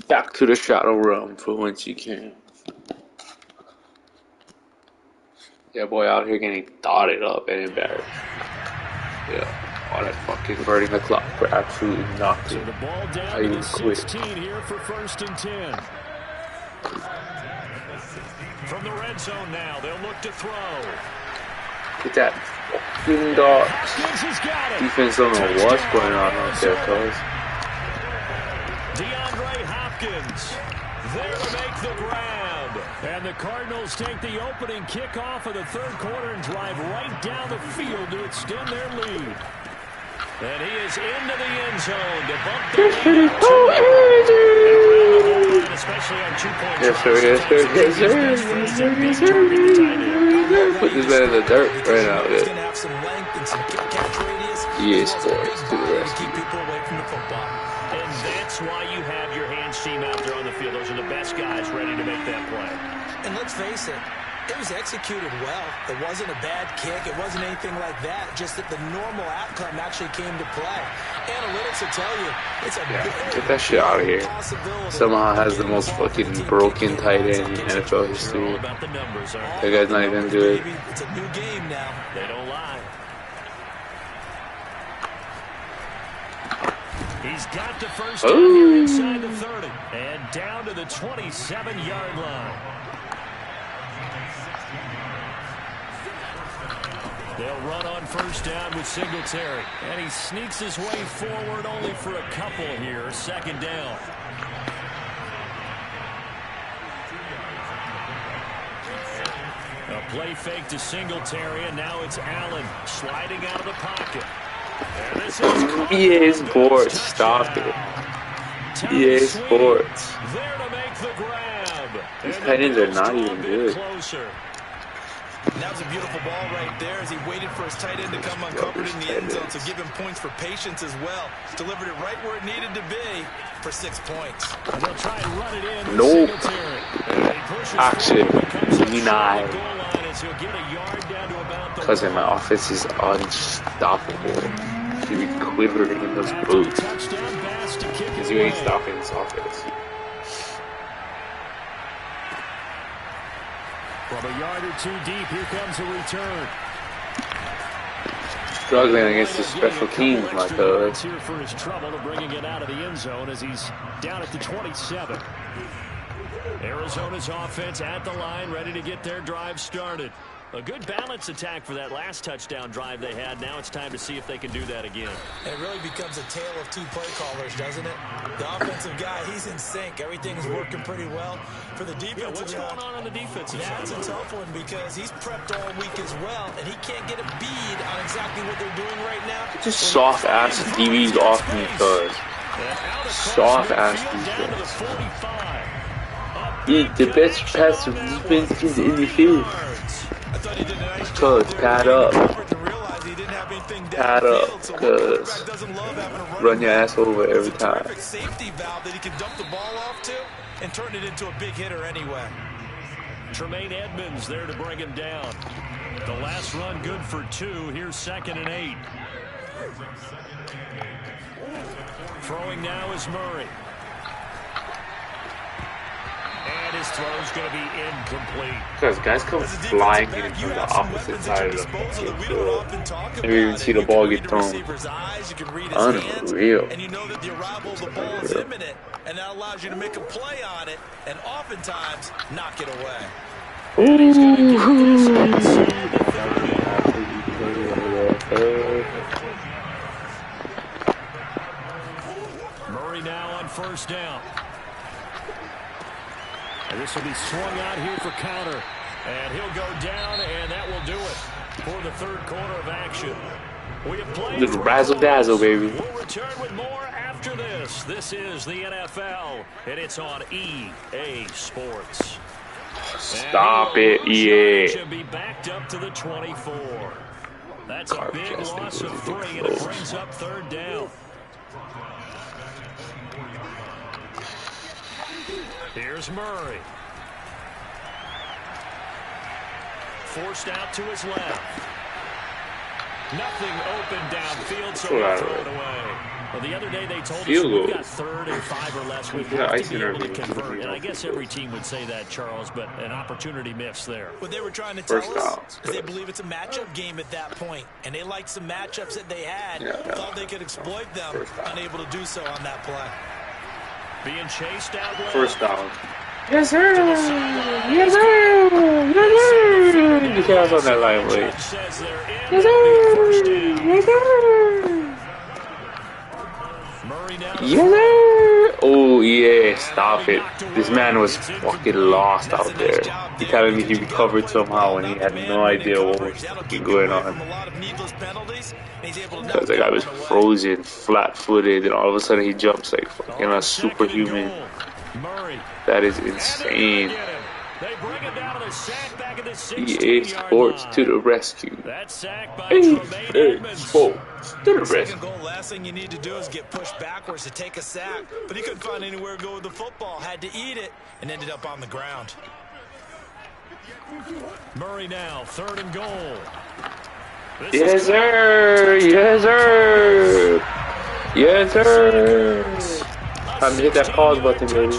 Back to the shadow realm for once you can. Yeah, boy, out here getting dotted up and embarrassed. Yeah, all that fucking burning the clock for absolutely nothing. So the ball down I to even the quit. 16 here for 1st and 10. From the red zone now, they'll look to throw. Get that fucking dog. Hopkins has got it. Defense don't know what's going on out there, cuz. DeAndre Hopkins there to make the grab. And the Cardinals take the opening kickoff of the 3rd quarter and drive right down the field to extend their lead. And he is into the end zone to bump the lead up to especially on 2-point Yes, sir, yes, sir, yes, sir, yes, sir, yes, sir, yes, sir. Put this man in the dirt right now, He's going to have some length and some catch radius. EA Sports to the rest. Keep people away from the football. And that's why you have your hands team out there on the field. Those are the best guys ready to make that play. And let's face it, it was executed well. It wasn't a bad kick. It wasn't anything like that. Just that the normal outcome actually came to play. Analytics will tell you it's a Get that shit out of here. Somehow has the most fucking broken tight end in NFL history. That guy's not even good. It's a new game now. They don't lie. He's got the 1st down here inside the 30. And down to the 27-yard line. They'll run on 1st down with Singletary. And he sneaks his way forward only for a couple here. 2nd down. A play fake to Singletary, and now it's Allen sliding out of the pocket. And this is EA Sports, stop it. EA Sports. There to make the grab. These tight ends are not even good. Closer. And that was a beautiful ball right there as he waited for his tight end to come uncovered in the end zone. So give him points for patience as well. Delivered it right where it needed to be for 6 points. And they'll try and run it in. Nope. Action. Denied. Because my offense is unstoppable. You be quivering in those boots. Because you ain't stopping this offense. From a yard or two deep, here comes a return. Struggling against the special teams, my cuz. Here for his trouble of bringing it out of the end zone as he's down at the 27. Arizona's offense at the line, ready to get their drive started. A good balance attack for that last touchdown drive they had. Now it's time to see if they can do that again. And it really becomes a tale of two play callers, doesn't it? The offensive guy, he's in sync. Everything's working pretty well. For the defensive what's going on the defensive side? That's a tough one because he's prepped all week as well, and he can't get a bead on exactly what they're doing right now. Just soft-ass DBs off me, cuz. Soft-ass defense. The best pass defense is in the field. Cuz, pad up. Pad up, cuz. Run your ass over every time. Safety valve that he can dump the ball off to and turn it into a big hitter anyway. Tremaine Edmonds there to bring him down. The last run good for 2. Here's 2nd and 8. Throwing now is Murray. And his throw's going to be incomplete. Because guys come flying in from the opposite side of the field. And you even see the ball get thrown. Unreal. And you know that the arrival of the ball is imminent, and that allows you to make a play on it, and oftentimes knock it away. Murray now on 1st down. And this will be swung out here for counter. And he'll go down, and that will do it for the 3rd quarter of action. We have played little razzle-dazzle, baby. We'll return with more after this. This is the NFL, and it's on EA Sports. Stop it, EA. Should be backed up to the 24. That's a big loss of 3, and it brings up 3rd down. Here's Murray. Forced out to his left. Nothing open downfield, so he'll throw it away. Well, the other day they told us we've got 3rd and 5 or less. We have to be able to convert. And I guess every team would say that, Charles, but an opportunity miss there. What they were trying to tell us is they believe it's a matchup game at that point, and they liked some matchups that they had. Thought they could exploit them, unable to do so on that play. Being chased out left. 1st down. Yes, sir. Yes, sir. Yes, sir. You can't on that line, wait. Yes, sir. Yes, sir. Yes, sir. Oh, yeah. Stop it. This man was fucking lost out there. He telling me he recovered somehow and he had no idea what was going on. Because the guy was frozen, flat-footed, and all of a sudden he jumps like fucking a superhuman. That is insane. EA Sports to the rescue. EA Sports to the rescue. Last thing you need to do is get pushed backwards to take a sack, but he couldn't find anywhere to go with the football. Had to eat it and ended up on the ground. Murray now, 3rd and goal. Yes, sir. Yes, sir. Yes, sir. Time to hit that pause button, baby.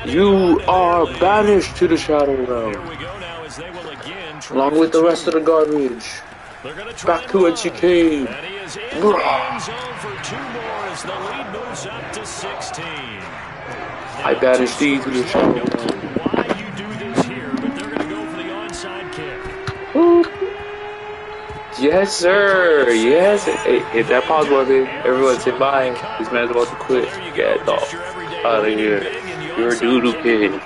You are banished to the shadow realm, along with the rest of the garbage. Back to whence you came. I banish thee to the shadow realm. Yes, sir. Yes. Hey, hit that pause button. Everyone say bye. This man's about to quit. Get off out of here. You're a doo-doo kid.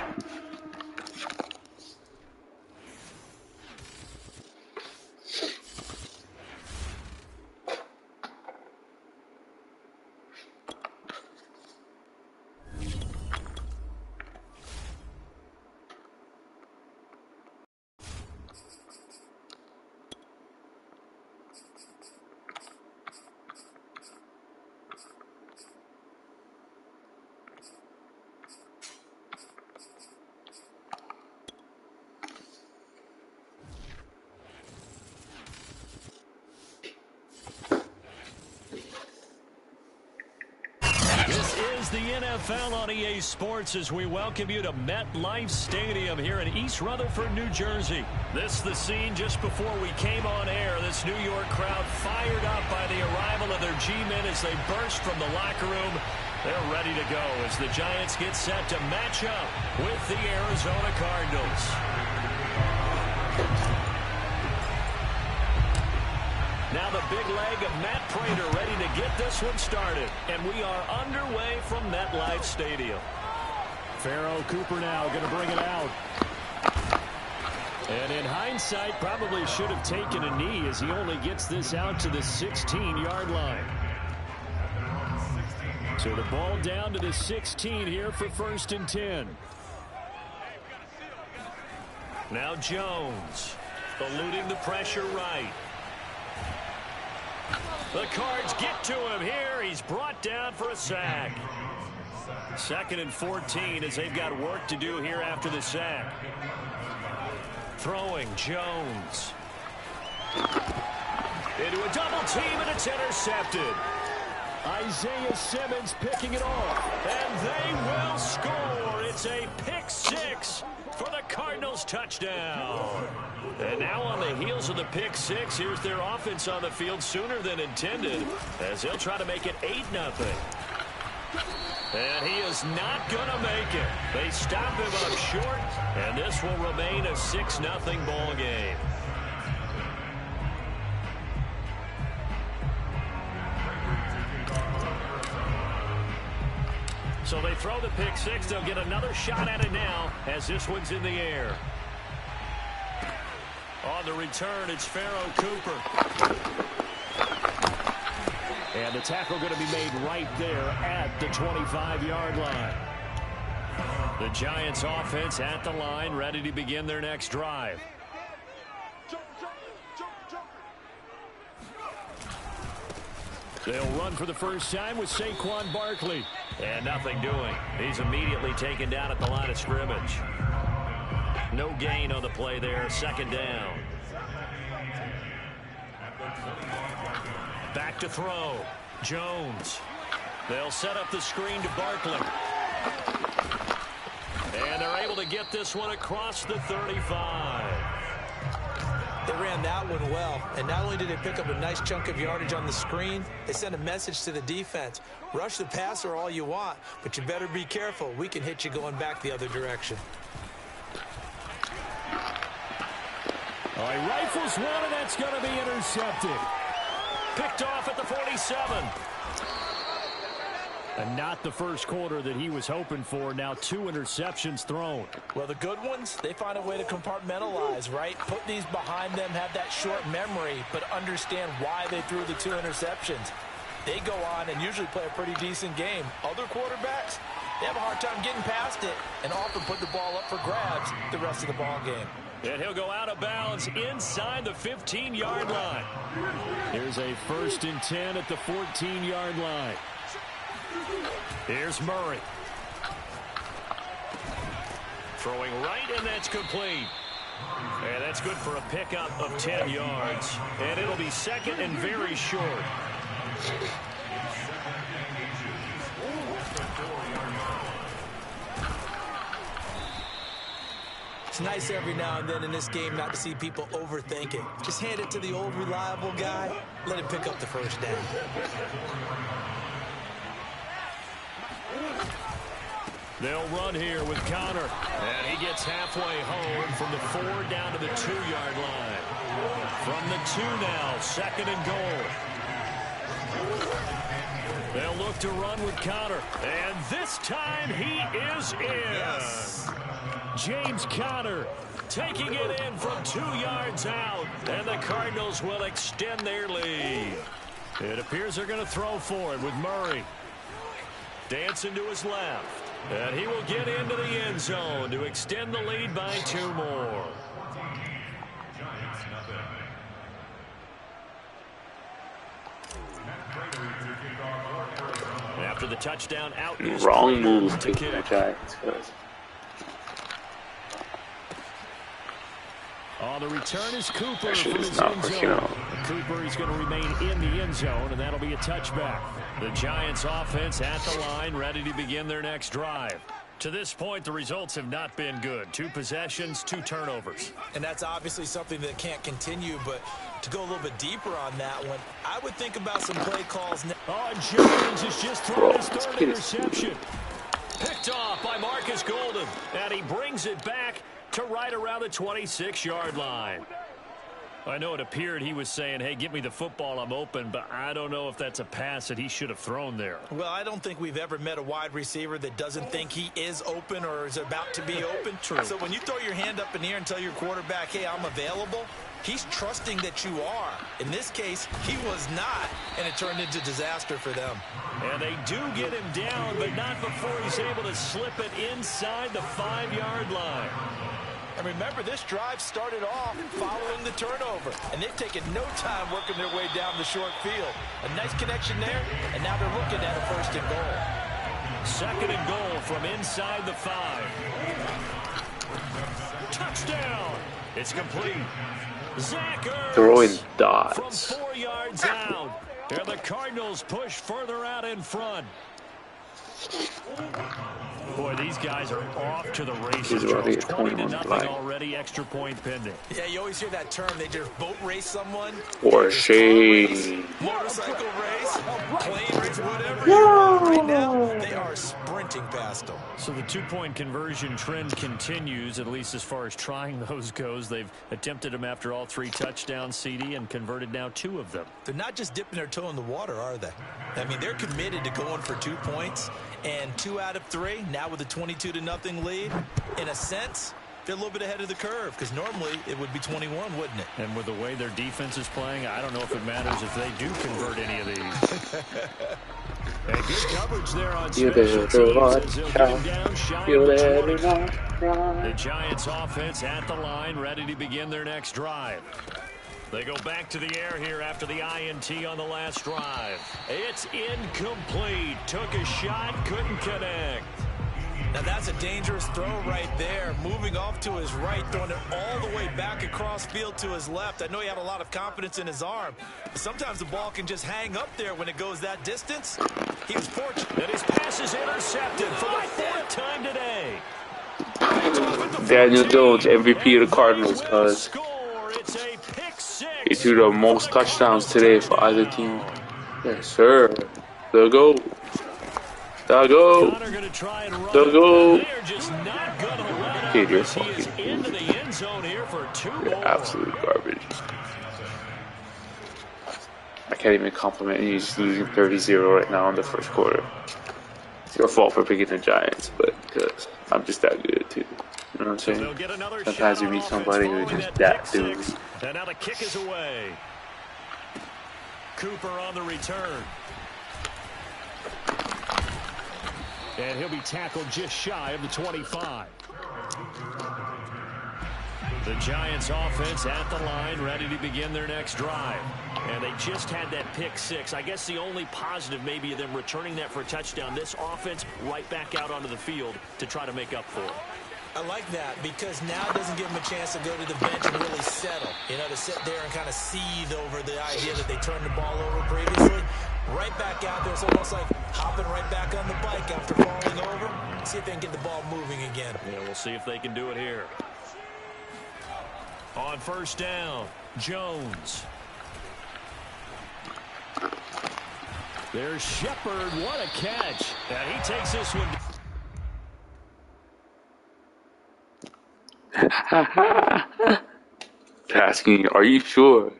the NFL on EA Sports as we welcome you to MetLife Stadium here in East Rutherford, New Jersey. This is the scene just before we came on air. This New York crowd fired up by the arrival of their G-men as they burst from the locker room. They're ready to go as the Giants get set to match up with the Arizona Cardinals. Now the big leg of Matt Prater ready to get this one started. And we are underway from MetLife Stadium. Pharoh Cooper now going to bring it out. And in hindsight, probably should have taken a knee as he only gets this out to the 16-yard line. So the ball down to the 16 here for 1st and 10. Now Jones eluding the pressure right. The Cards get to him here. He's brought down for a sack. 2nd and 14 as they've got work to do here after the sack. Throwing Jones. Into a double team and it's intercepted. Isaiah Simmons picking it off. And they will score. It's a pick 6 for the Cardinals touchdown. And now on the heels of the pick 6, here's their offense on the field sooner than intended as they'll try to make it 8-0. And he is not going to make it. They stop him up short, and this will remain a 6-0 ball game. So they throw the pick 6. They'll get another shot at it now as this one's in the air. On the return, it's Pharoh Cooper. And the tackle going to be made right there at the 25-yard line. The Giants offense at the line, ready to begin their next drive. They'll run for the first time with Saquon Barkley. And nothing doing. He's immediately taken down at the line of scrimmage. No gain on the play there. 2nd down. Back to throw. Jones. They'll set up the screen to Barkley. And they're able to get this one across the 35. They ran that one well, and not only did they pick up a nice chunk of yardage on the screen, they sent a message to the defense. Rush the passer all you want, but you better be careful. We can hit you going back the other direction. Oh, he rifles one, and that's going to be intercepted. Picked off at the 47. And not the first quarter that he was hoping for. Now 2 interceptions thrown. Well, the good ones, they find a way to compartmentalize, right? Put these behind them, have that short memory, but understand why they threw the 2 interceptions. They go on and usually play a pretty decent game. Other quarterbacks, they have a hard time getting past it and often put the ball up for grabs the rest of the ball game. And he'll go out of bounds inside the 15-yard line. Here's a 1st and 10 at the 14-yard line. Here's Murray. Throwing right, and that's complete. And that's good for a pickup of 10 yards. And it'll be 2nd and very short. It's nice every now and then in this game not to see people overthink it. Just hand it to the old reliable guy. Let him pick up the first down. They'll run here with Connor. And he gets halfway home from the 4 down to the 2-yard line. From the 2 now, 2nd and goal. They'll look to run with Connor. And this time he is in. Yes. James Conner taking it in from 2 yards out. And the Cardinals will extend their lead. It appears they're going to throw for it with Murray. Dancing to his left. And he will get into the end zone to extend the lead by 2 more. After the touchdown, out goes Wrong Prater move to kick. On the return is Cooper That shit from is his not end working zone. out. Cooper is going to remain in the end zone, and that'll be a touchback. The Giants offense at the line, ready to begin their next drive. To this point, the results have not been good. 2 possessions, 2 turnovers. And that's obviously something that can't continue, but to go a little bit deeper on that one, I would think about some play calls. Oh, Jones has just thrown his Bro, third interception. Picked off by Marcus Golden, and he brings it back to right around the 26-yard line. I know it appeared he was saying, hey, give me the football, I'm open, but I don't know if that's a pass that he should have thrown there. Well, I don't think we've ever met a wide receiver that doesn't think he is open or is about to be open. True. So when you throw your hand up in the air and tell your quarterback, hey, I'm available, he's trusting that you are. In this case, he was not, and it turned into disaster for them. And they do get him down, but not before he's able to slip it inside the 5-yard line. And remember, this drive started off following the turnover, and they've taken no time working their way down the short field. A nice connection there, and now they're looking at a 1st and goal. 2nd and goal from inside the 5. Touchdown! It's complete. Zach Ertz Throwing dots. from 4 yards out. And the Cardinals push further out in front. Boy, these guys are off to the races. 20-0 already, extra point pending. Yeah, you always hear that term. They just boat race someone. Or shade. Motorcycle race, plane race, whatever. Right now, they are sprinting past them. So the 2-point conversion trend continues, at least as far as trying those goes. They've attempted them after all 3 touchdowns, CD, and converted now 2 of them. They're not just dipping their toe in the water, are they? I mean, they're committed to going for 2 points, and 2 out of 3, now with a 22-0 lead. In a sense, they're a little bit ahead of the curve, because normally it would be 21, wouldn't it? And with the way their defense is playing, I don't know if it matters if they do convert any of these. And good coverage there on special teams as they'll get him down shy of the 20. The Giants offense at the line, ready to begin their next drive. They go back to the air here after the INT on the last drive. It's incomplete. Took a shot, couldn't connect. Now that's a dangerous throw right there. Moving off to his right, throwing it all the way back across field to his left. I know he had a lot of confidence in his arm, but sometimes the ball can just hang up there when it goes that distance. He was fortunate. And his pass is intercepted for the 4th time today. Daniel Jones, MVP of the Cardinals, because he threw the most touchdowns today for either team. Yes, sir. The go. The go. The go. Dude, you're fucking You're absolute garbage. I can't even compliment you. Just losing 30-0 right now in the 1st quarter. It's your fault for picking the Giants, but because I'm just that good too. You know what I'm saying? Sometimes you meet somebody who's just that dude. And now the kick is away. Cooper on the return. And he'll be tackled just shy of the 25. The Giants offense at the line, ready to begin their next drive. And they just had that pick 6. I guess the only positive maybe of them returning that for a touchdown. This offense right back out onto the field to try to make up for it. I like that because now it doesn't give them a chance to go to the bench and really settle. You know, to sit there and kind of seethe over the idea that they turned the ball over previously. Right back out there. It's almost like hopping right back on the bike after falling over. See if they can get the ball moving again. Yeah, we'll see if they can do it here. On 1st down, Jones. There's Shepard. What a catch. And he takes this one. Asking, are you sure?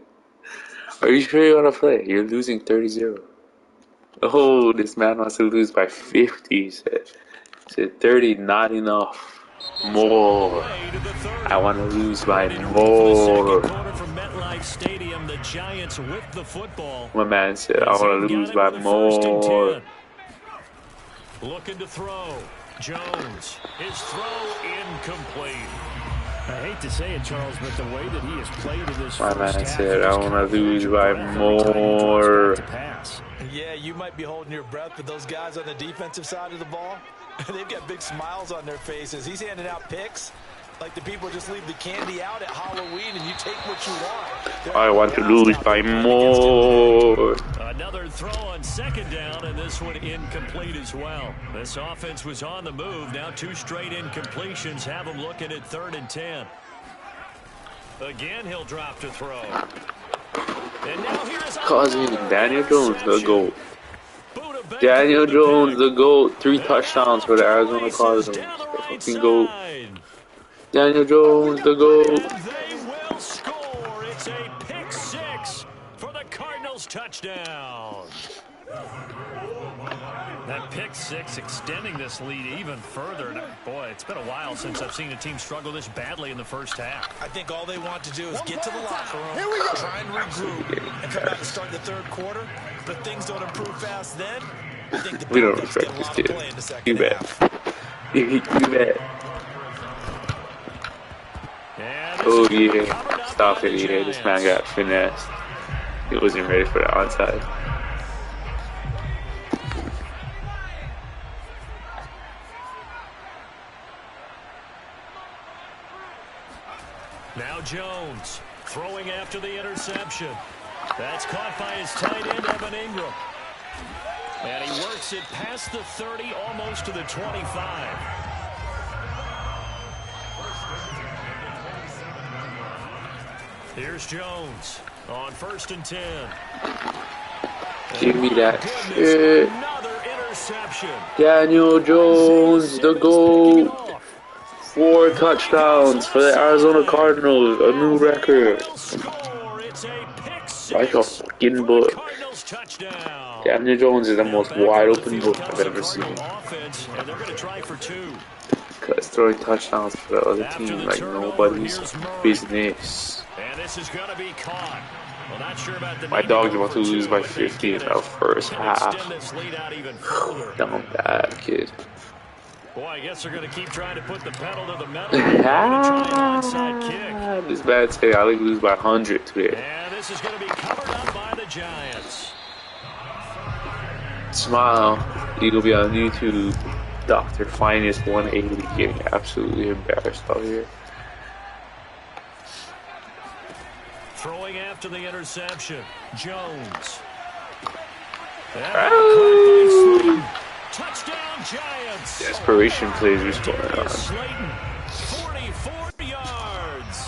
Are you sure you're gonna play? You're losing 30-0. Oh, this man wants to lose by 50, he said. He said 30, not enough. More. I want to lose by more. My man said, I want to lose by more. Looking to throw. Jones. His throw incomplete. I hate to say it, Charles, but the way that he has played in this my man said, I want to lose by more. Yeah, you might be holding your breath, but those guys on the defensive side of the ball, they've got big smiles on their faces. He's handing out picks. Like the people just leave the candy out at Halloween and you take what you want. I want to lose by more. Another throw on second down, and this one incomplete as well. This offense was on the move. Now 2 straight incompletions have them looking at 3rd and 10. Again, he'll drop to throw. And now here's Causing Daniel Jones the GOAT. Daniel Jones the GOAT. 3 touchdowns for the Arizona Cardinals. The fucking GOAT. Daniel Jones the GOAT. They will score. It's a pick 6 for the Cardinals touchdown. That pick 6 extending this lead even further. And boy, it's been a while since I've seen a team struggle this badly in the first half. I think all they want to do is get to the locker room, try and regroup, and come out and start the 3rd quarter. But things don't improve fast then. I think the We don't backups respect get a this lot kid. of play in the second You bet. half. You bet. Oh yeah. Stop it, yeah. This man got finessed. He wasn't ready for the onside. Now Jones throwing after the interception. That's caught by his tight end, Evan Ingram. And he works it past the 30, almost to the 25. Here's Jones on 1st and 10. Give me that shit. Another interception. Daniel Jones the GOAT. 4 touchdowns for the Arizona Cardinals. A new record. Like a fucking book. Daniel Jones is the most wide open book I've ever seen. Because throwing touchdowns for the other team like nobody's business. And this is going to be caught. Well, not sure about the My dog's about to lose by 50 in the first half. Down bad, kid. Boy, I guess they're going to keep trying to put the pedal to the metal. Try an onside kick. This bad say I like lose by 100 today. And this is going to be covered up by the Giants. Smile. You will be on YouTube. Dr. Finest 180 getting absolutely embarrassed out here. Throwing after the interception. Jones. Touchdown Giants. Desperation plays are going on. 44 yards.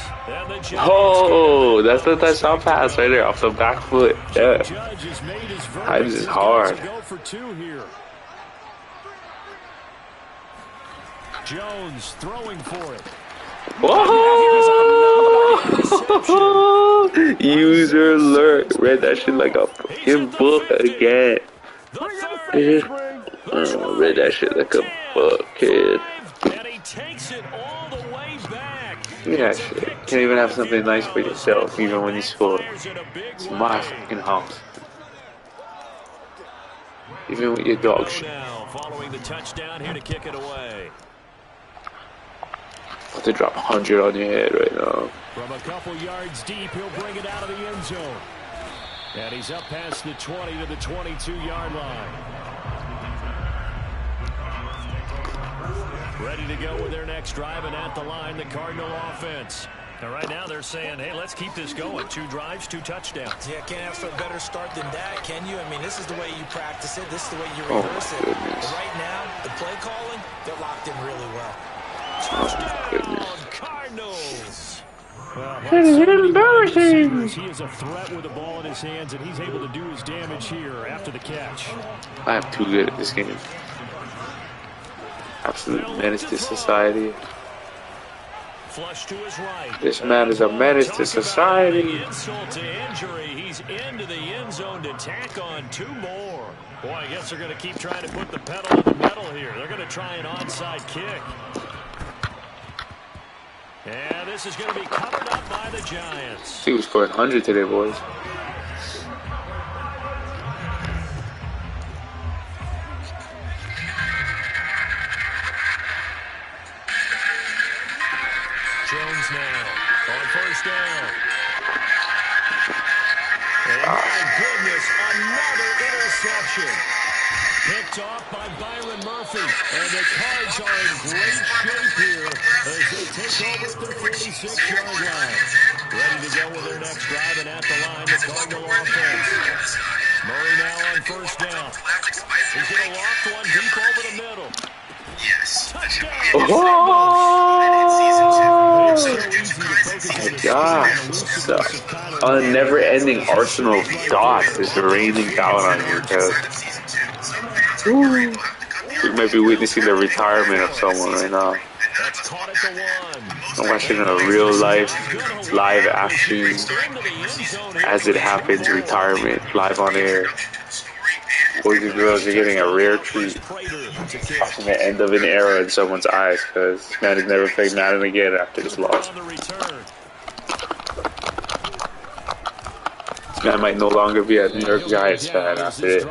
Oh, that's the touchdown pass right there off the back foot. Yeah. Himes is hard. Jones throwing for it. Whoa! User alert. Read that shit like a fucking book again. Read that shit like a book, kid. And he takes it all the way back. Yeah, shit. Can't even have something nice for yourself, even when you score. It's my fucking house. Even with your dog shit. Following the touchdown here to kick it away. About to drop 100 on your head right now. From a couple yards deep, he'll bring it out of the end zone. And he's up past the 20 to the 22-yard line. Ready to go with their next drive, and at the line, the Cardinal offense. And right now they're saying, hey, let's keep this going. 2 drives, 2 touchdowns. Yeah, can't ask for a better start than that, can you? I mean, this is the way you practice it. This is the way you rehearse it. But right now, the play calling, they're locked in really well. Touchdown, Cardinals. This is embarrassing. He is a threat with the ball in his hands, and he's able to do his damage here after the catch. I am too good at this game. Absolute menace to society. Flush to his right. This man is a menace to society. Insult to injury. He's into the end zone to tack on 2 more. Boy, I guess they're going to keep trying to put the pedal to the metal here. They're going to try an onside kick. And this is going to be covered up by the Giants. He was scoring 100 today, boys. Jones now on 1st down. And my goodness, another interception. Picked off by Byron Murphy. And the Cards are in great shape here as they take over at their 46-yard line. Ready to go with their next drive, and at the line, the Cardinal offense. Murray now on first down. He's going to loft one deep over the middle. Yes. Touchdown. Oh my gosh. A never-ending arsenal of dots is raining down on you, because we might be witnessing the retirement of someone right now. I'm watching a real life, live action, as it happens, retirement, live on air. Boys and girls are getting a rare treat from the end of an era in someone's eyes, because man has never played Madden again after this loss. This man might no longer be a New York Giants fan after this.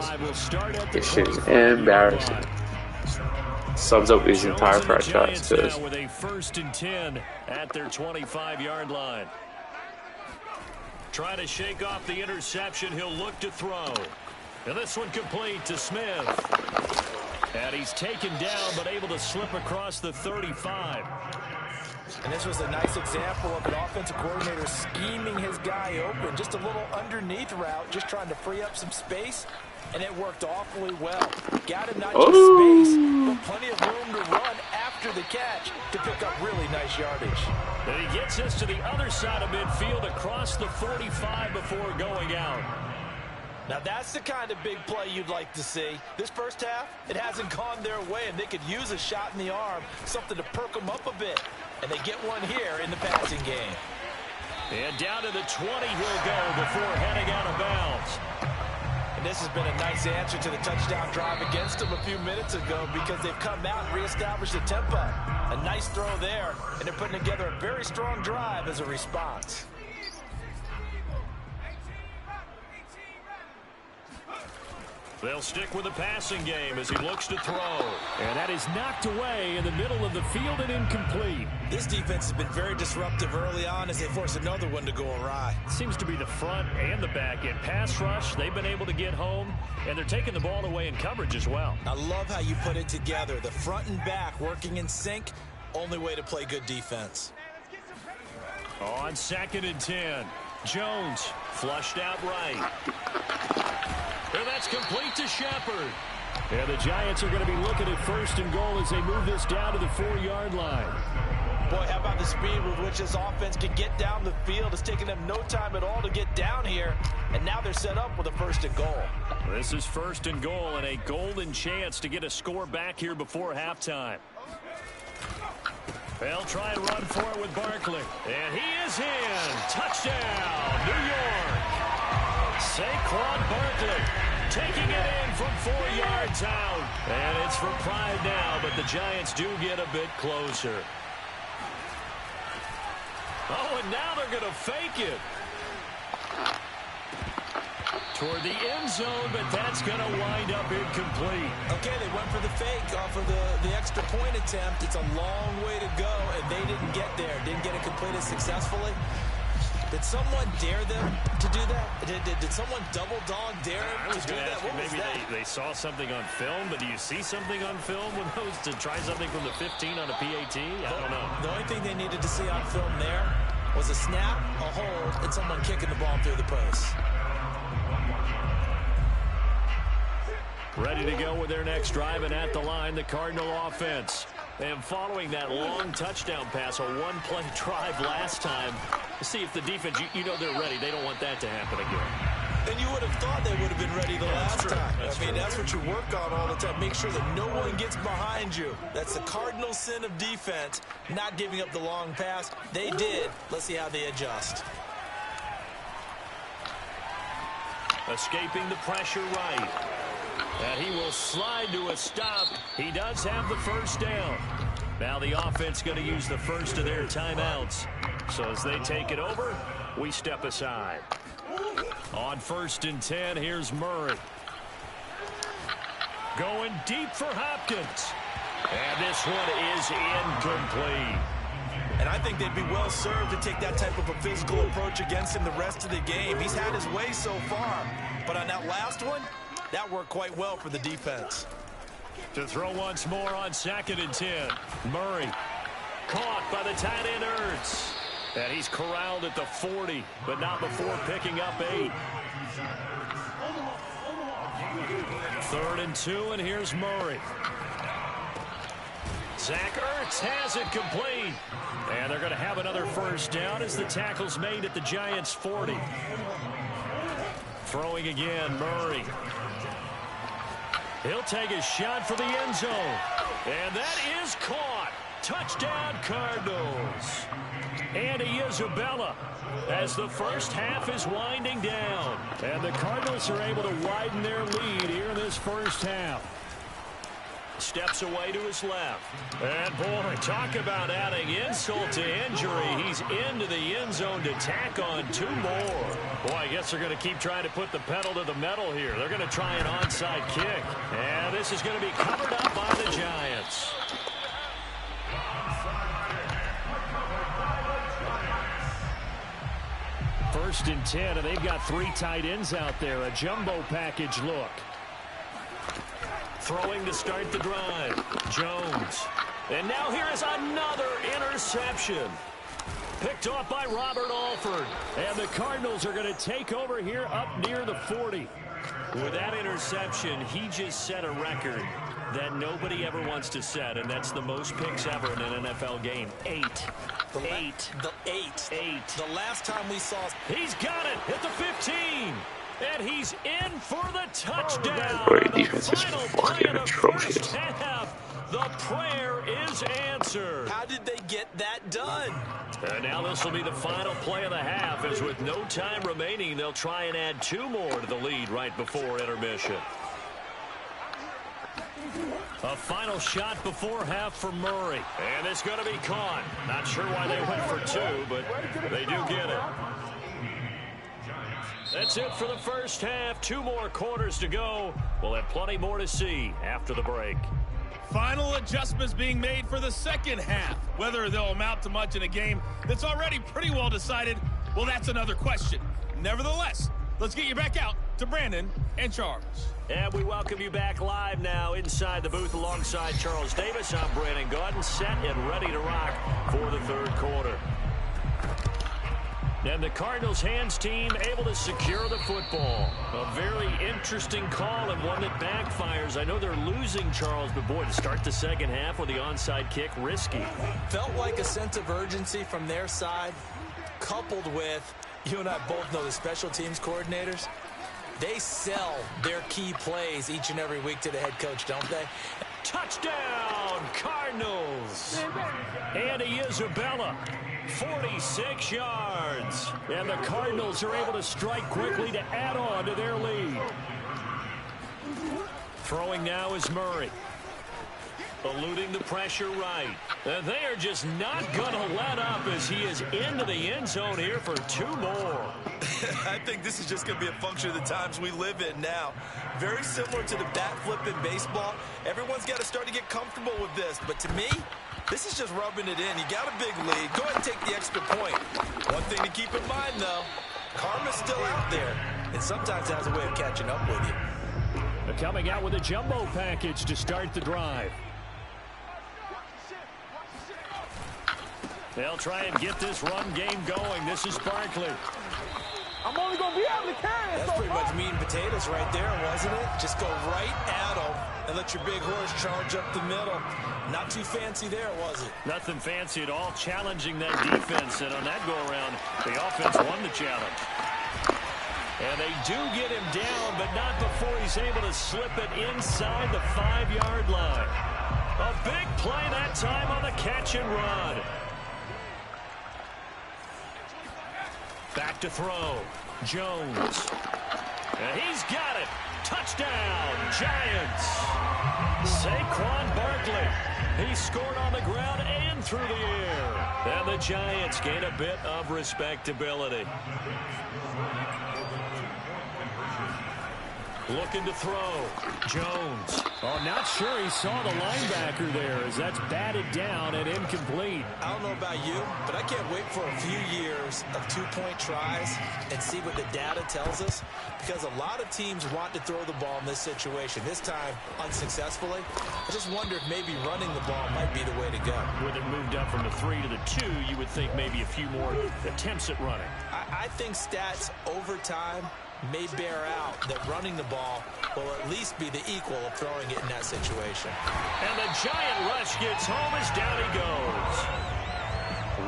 This shit is embarrassing. Sums up his entire franchise. With a 1st and 10 at their 25-yard line. Try to shake off the interception. He'll look to throw. And this one complete to Smith. And he's taken down, but able to slip across the 35. And this was a nice example of an offensive coordinator scheming his guy open. Just a little underneath route, just trying to free up some space. And it worked awfully well. Got him not just space, but plenty of room to run after the catch to pick up really nice yardage. And he gets us to the other side of midfield across the 45 before going out. Now that's the kind of big play you'd like to see. This first half, it hasn't gone their way, and they could use a shot in the arm, something to perk them up a bit. And they get one here in the passing game. And down to the 20 he'll go before heading out of bounds. And this has been a nice answer to the touchdown drive against them a few minutes ago, because they've come out and reestablished the tempo. A nice throw there, and they're putting together a very strong drive as a response. They'll stick with the passing game as he looks to throw. And that is knocked away in the middle of the field and incomplete. This defense has been very disruptive early on as they force another one to go awry. Seems to be the front and the back end. Pass rush, they've been able to get home, and they're taking the ball away in coverage as well. I love how you put it together. The front and back working in sync, only way to play good defense. On 2nd and 10, Jones flushed out right. And that's complete to Shepard. And the Giants are going to be looking at 1st and goal as they move this down to the 4-yard line. Boy, how about the speed with which this offense can get down the field? It's taken them no time at all to get down here. And now they're set up with a 1st and goal. This is 1st and goal and a golden chance to get a score back here before halftime. They'll try and run for it with Barkley. And he is in. Touchdown, New York. Saquon Barkley taking it in from 4 yards out. And it's for pride now, but the Giants do get a bit closer. Oh, and now they're going to fake it. Toward the end zone, but that's going to wind up incomplete. Okay, they went for the fake off of the extra point attempt. It's a long way to go, and they didn't get there. Didn't get it completed successfully. Did someone dare them to do that? Did someone double dog dare them to do that? What was maybe that? they saw something on film, but do you see something on film with those to try something from the 15 on a PAT? I don't know. The only thing they needed to see on film there was a snap, a hold, and someone kicking the ball through the post. Ready to go with their next drive, and at the line, the Cardinal offense. And following that long touchdown pass, a one-play drive last time, to see if the defense, you know they're ready. They don't want that to happen again. And you would have thought they would have been ready the last time. That's what you work on all the time. Make sure that no one gets behind you. That's the cardinal sin of defense, not giving up the long pass. They did. Let's see how they adjust. Escaping the pressure right. And he will slide to a stop. He does have the first down. Now the offense going to use the first of their timeouts. So as they take it over, we step aside. On 1st and 10, here's Murray. Going deep for Hopkins. And this one is incomplete. And I think they'd be well served to take that type of a physical approach against him the rest of the game. He's had his way so far. But on that last one, That worked quite well for the defense. To throw once more on 2nd and 10. Murray caught by the tight end Ertz. And he's corralled at the 40, but not before picking up 8. 3rd and 2, and here's Murray. Zach Ertz has it complete. And they're going to have another first down as the tackle's made at the Giants' 40. Throwing again, Murray. He'll take a shot for the end zone. And that is caught. Touchdown, Cardinals. Andy Isabella as the first half is winding down. And the Cardinals are able to widen their lead here in this first half. Steps away to his left. And, boy, talk about adding insult to injury. He's into the end zone to tack on 2 more. Boy, I guess they're going to keep trying to put the pedal to the metal here. They're going to try an onside kick. And this is going to be covered up by the Giants. First and 10, and they've got 3 tight ends out there. A jumbo package look. Throwing to start the drive. Jones. And now here is another interception. Picked off by Robert Alford. And the Cardinals are going to take over here up near the 40. With that interception, he just set a record that nobody ever wants to set, and that's the most picks ever in an NFL game. 8. The last time we saw... He's got it at the 15. And he's in for the touchdown. Great defense is Final fucking play of the atrocious. first half. The prayer is answered. How did they get that done? And now this will be the final play of the half, as with no time remaining, they'll try and add 2 more to the lead right before intermission. A final shot before half for Murray. And it's going to be caught. Not sure why they went for 2, but they do get it. That's it for the first half. 2 more quarters to go. We'll have plenty more to see after the break. Final adjustments being made for the second half. Whether they'll amount to much in a game that's already pretty well decided, well, that's another question. Nevertheless, let's get you back out to Brandon and Charles. And we welcome you back live now inside the booth alongside Charles Davis. I'm Brandon Gaudin, set and ready to rock for the 3rd quarter. And the Cardinals hands team able to secure the football. A very interesting call and one that backfires. I know they're losing, Charles, but boy, to start the second half with the onside kick, risky. Felt like a sense of urgency from their side, coupled with, you and I both know the special teams coordinators. They sell their key plays each and every week to the head coach, don't they? Touchdown, Cardinals. Andy Isabella, 46 yards. And the Cardinals are able to strike quickly to add on to their lead. Throwing now is Murray. Eluding the pressure right. And they are just not going to let up as he is into the end zone here for 2 more. I think this is just going to be a function of the times we live in now. Very similar to the bat flip in baseball. Everyone's got to start to get comfortable with this. But to me, this is just rubbing it in. You got a big lead. Go ahead and take the extra point. One thing to keep in mind, though, karma's still out there. And sometimes it has a way of catching up with you. They're coming out with a jumbo package to start the drive. They'll try and get this run game going. This is Barkley. I'm only going to be able to carry it. That's pretty much meat and potatoes right there, wasn't it? Just go right at them and let your big horse charge up the middle. Not too fancy there, was it? Nothing fancy at all, challenging that defense. And on that go-around, the offense won the challenge. And they do get him down, but not before he's able to slip it inside the 5-yard line. A big play that time on the catch and run. Back to throw. Jones. And he's got it. Touchdown, Giants. Saquon Barkley. He scored on the ground and through the air. And the Giants gain a bit of respectability. Looking to throw. Jones. Oh, not sure he saw the linebacker there as that's batted down and incomplete. I don't know about you, but I can't wait for a few years of two-point tries and see what the data tells us, because a lot of teams want to throw the ball in this situation. This time, unsuccessfully. I just wonder if maybe running the ball might be the way to go. With it moved up from the 3 to the 2, you would think maybe a few more attempts at running. I think stats over time may bear out that running the ball will at least be the equal of throwing it in that situation. And the giant rush gets home as down he goes.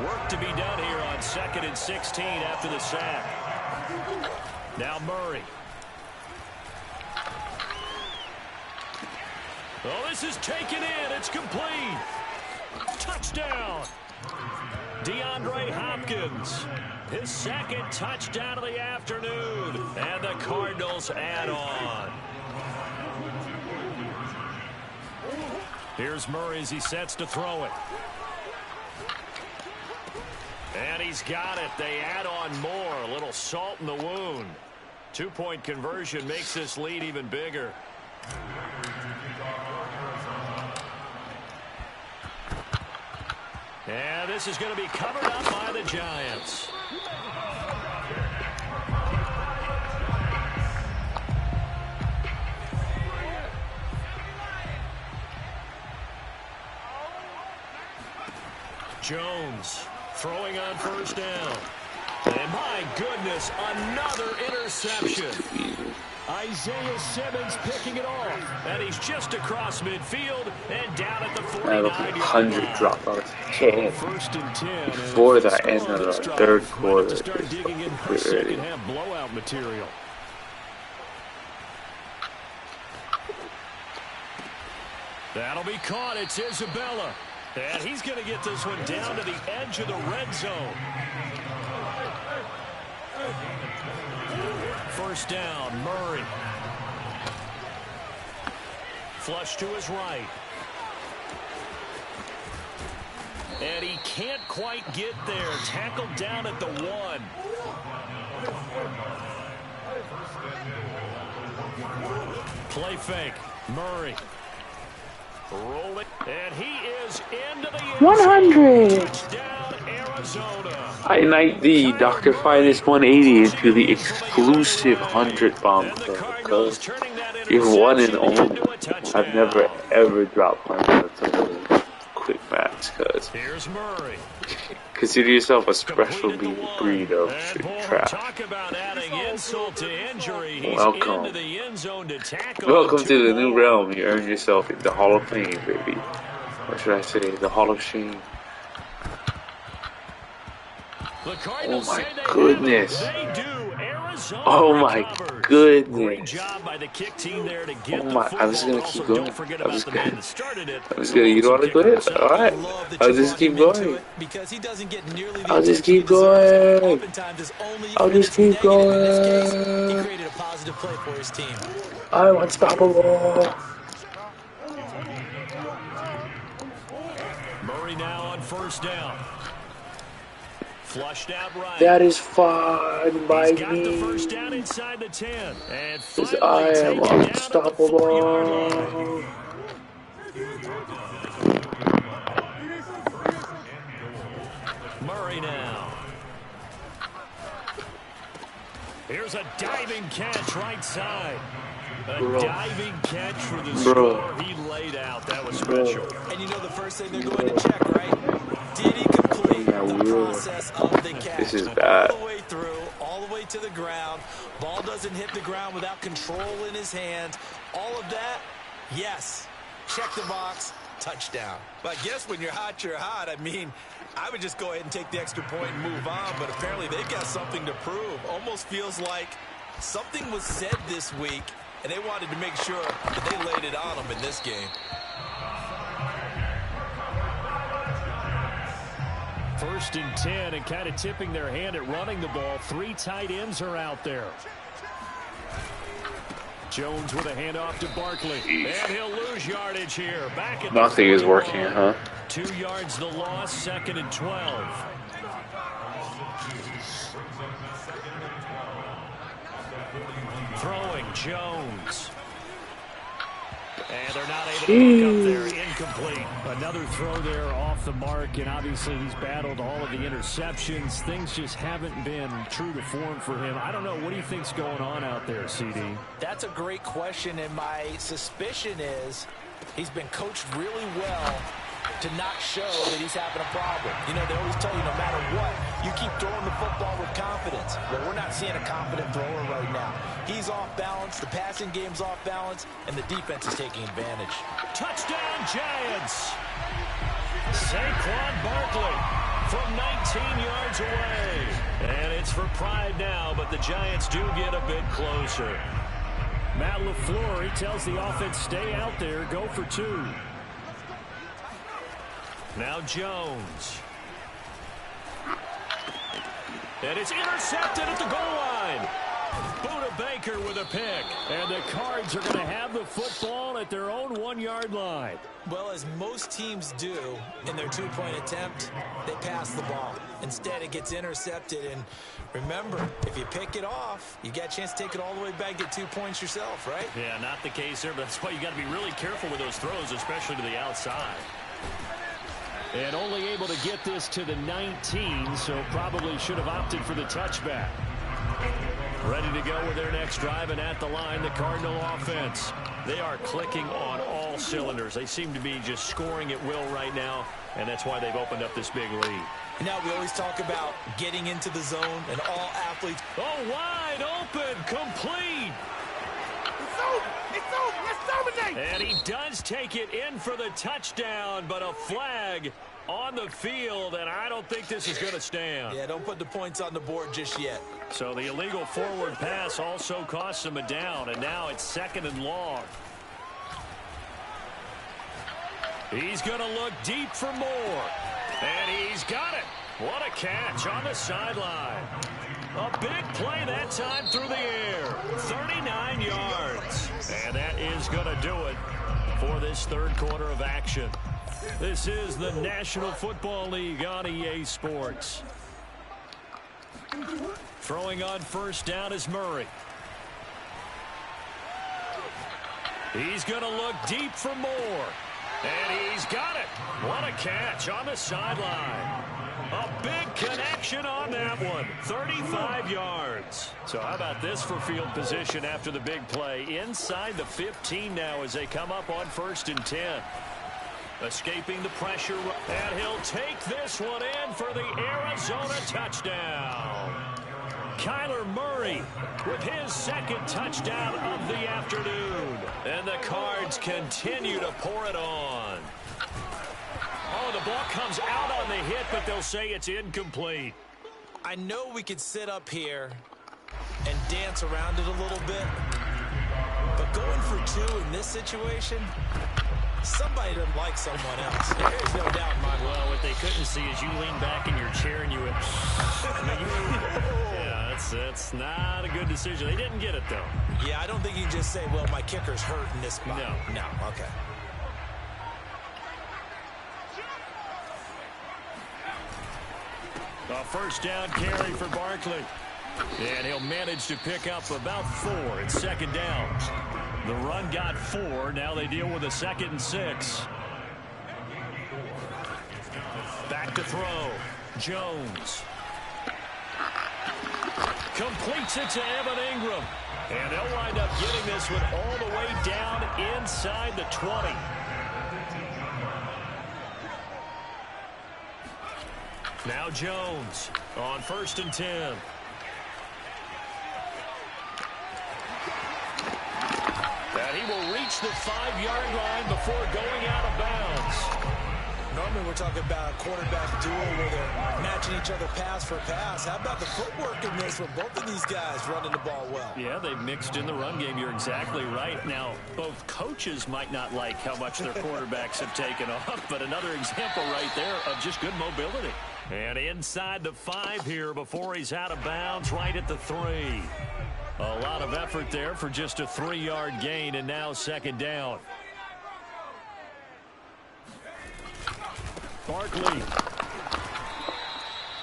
Work to be done here on 2nd and 16 after the sack. Now Murray. Oh, this is taken in. It's complete. Touchdown. DeAndre Hopkins. His 2nd touchdown of the afternoon. And the Cardinals add on. Here's Murray as he sets to throw it. And he's got it. They add on more. A little salt in the wound. 2-point conversion makes this lead even bigger. And this is going to be covered up by the Giants. Jones throwing on 1st down. And my goodness, another interception. Isaiah Simmons picking it off. And he's just across midfield and down at the 49-yard line. dropouts. First and 10. Before the end of the 3rd quarter. Start digging in her second half blowout material. That'll be caught. It's Isabella. And he's going to get this one down to the edge of the red zone. 1st down, Murray. Flush to his right. And he can't quite get there. Tackled down at the 1. Play fake. Murray. Rolling. And he is into the 100. Touchdown, Arizona. I knight the Dr. Finest 180 into the exclusive 100 bomb club because you're 1 and only. I've never ever dropped 100 until quick match because consider yourself a special breed of trash. Welcome. Welcome to the new realm. You earn yourself in the Hall of Fame, baby. Or should I say the Hall of Shame? Oh my goodness. Oh my goodness. Oh my, I'm just gonna keep going. I'm just gonna, you don't want to quit? Alright. I'll just keep going. I'll just keep going. I'll just keep going. I'm unstoppable. Murray now on 1st down. Flushed out right. That is fine by He's got me. The 1st down inside the 10. And I am unstoppable. Murray now. Here's a diving catch right side. A diving catch for the score he laid out. That was special. And you know the first thing they're going to check, right? Did he complete the process of the catch? This is bad. All the way through, all the way to the ground. Ball doesn't hit the ground without control in his hands. All of that, yes. Check the box, touchdown. But I guess when you're hot, you're hot. I mean, I would just go ahead and take the extra point and move on, but apparently they've got something to prove. Almost feels like something was said this week, and they wanted to make sure that they laid it on them in this game. 1st and 10, and kind of tipping their hand at running the ball. 3 tight ends are out there. Jones with a handoff to Barkley. And he'll lose yardage here. Back at Nothing is working, huh? 2 yards the loss, 2nd and 12. Throwing Jones. And they're not able to look up there. Incomplete. Another throw there off the mark, and obviously he's battled all of the interceptions. Things just haven't been true to form for him. I don't know. What do you think's going on out there, CD? That's a great question, and my suspicion is he's been coached really well to not show that he's having a problem. You know, they always tell you no matter what, you keep throwing the football with confidence. Well, we're not seeing a confident thrower right now. He's off balance, the passing game's off balance, and the defense is taking advantage. Touchdown, Giants! Saquon Barkley from 19 yards away. And it's for pride now, but the Giants do get a bit closer. Matt LaFleur, he tells the offense, stay out there, go for 2. Now Jones. And it's intercepted at the goal line. Buda Baker with a pick. And the Cards are going to have the football at their own 1-yard line. Well, as most teams do in their 2-point attempt, they pass the ball. Instead, it gets intercepted. And remember, if you pick it off, you got a chance to take it all the way back, get 2 points yourself, right? Yeah, not the case there, but that's why you got to be really careful with those throws, especially to the outside. And only able to get this to the 19, so probably should have opted for the touchback. Ready to go with their next drive, and at the line, the Cardinal offense. They are clicking on all cylinders. They seem to be just scoring at will right now, and that's why they've opened up this big lead. Now we always talk about getting into the zone, and all athletes. Oh, wide open, complete. It's over. It's over. Let's dominate. And he does take it in for the touchdown, but a flag on the field, and I don't think this is going to stand. Yeah, don't put the points on the board just yet. So the illegal forward pass also costs him a down, and now it's 2nd and long. He's going to look deep for more, and he's got it. What a catch on the sideline. A big play that time through the air. 39 yards. And that is going to do it for this third quarter of action. This is the National Football League on EA Sports. Throwing on first down is Murray. He's going to look deep for more. And he's got it. What a catch on the sideline. A big connection on that one. 35 yards. So how about this for field position after the big play? Inside the 15 now as they come up on 1st and 10. Escaping the pressure. And he'll take this one in for the Arizona touchdown. Kyler Murray with his 2nd touchdown of the afternoon. And the Cards continue to pour it on. Oh, the ball comes out on the hit, but they'll say it's incomplete. I know we could sit up here and dance around it a little bit, but going for 2 in this situation, somebody doesn't like someone else. There's no doubt in my mind. Well, what they couldn't see is you lean back in your chair and you went, yeah, that's not a good decision. They didn't get it, though. Yeah, I don't think you can just say, well, my kicker's hurt in this spot. No, okay. A first down carry for Barkley. And he'll manage to pick up about 4. It's 2nd down. The run got 4. Now they deal with a 2nd and 6. Back to throw. Jones. Completes it to Evan Ingram. And they'll wind up getting this one all the way down inside the 20. Now Jones on 1st and 10. And he will reach the 5-yard line before going out of bounds. Normally we're talking about a quarterback duel where they're matching each other pass for pass. How about the footwork in this from both of these guys running the ball well? Yeah, they've mixed in the run game. You're exactly right. Now, both coaches might not like how much their quarterbacks have taken off, but another example right there of just good mobility. And inside the 5 here before he's out of bounds, right at the 3. A lot of effort there for just a 3-yard gain, and now 2nd down. Barkley.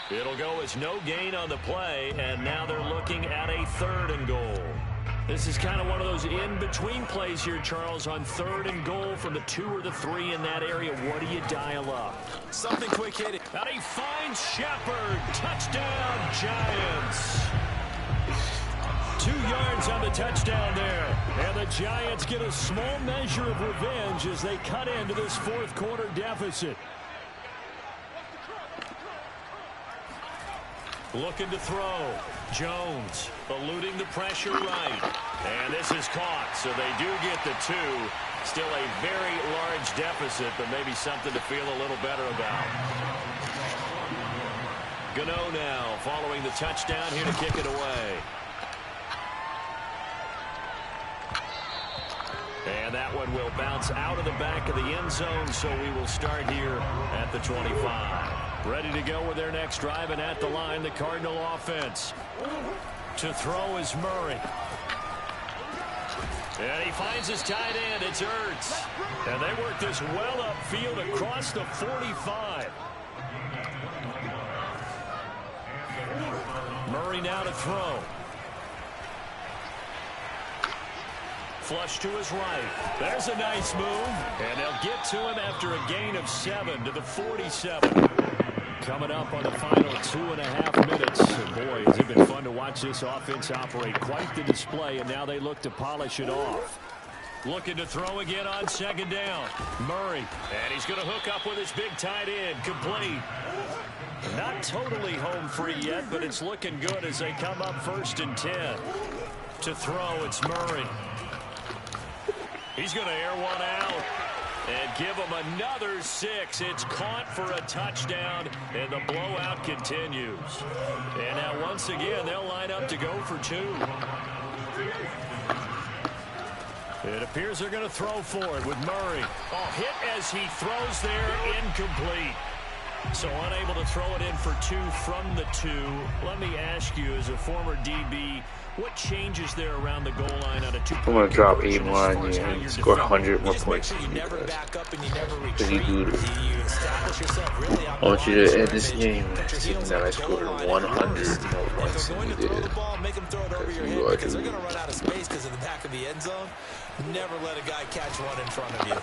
It'll go as no gain on the play, and now they're looking at a 3rd and goal. This is kind of one of those in-between plays here, Charles, on 3rd and goal from the 2 or the 3 in that area. What do you dial up? Something quick hitting. And he finds Shepard. Touchdown, Giants. 2 yards on the touchdown there. And the Giants get a small measure of revenge as they cut into this 4th quarter deficit. Looking to throw. Jones eluding the pressure right. And this is caught, so they do get the 2. Still a very large deficit, but maybe something to feel a little better about. Gano now following the touchdown here to kick it away. And that one will bounce out of the back of the end zone, so we will start here at the 25. Ready to go with their next drive, and at the line, the Cardinal offense. To throw is Murray. And he finds his tight end. It's Ertz. And they work this well upfield across the 45. Murray now to throw. Flush to his right. There's a nice move. And they'll get to him after a gain of 7 to the 47. Coming up on the final 2.5 minutes. And boy, has it been fun to watch this offense operate. Quite the display, and now they look to polish it off. Looking to throw again on 2nd down. Murray. And he's going to hook up with his big tight end. Complete. Not totally home free yet, but it's looking good as they come up 1st and 10. To throw, it's Murray. He's going to air one out and give him another 6. It's caught for a touchdown, and the blowout continues. And now once again, they'll line up to go for 2. It appears they're going to throw for it with Murray. Oh, hit as he throws there, incomplete. So unable to throw it in for 2 from the 2. Let me ask you, as a former DB, what changes there around the goal line on a 2-point? I'm gonna drop 8 more on you and score 100 more points. Because you do. I want you to end this game seeing that I scored 100 more points than you did. Because you are doing. Never let a guy catch one in front of you.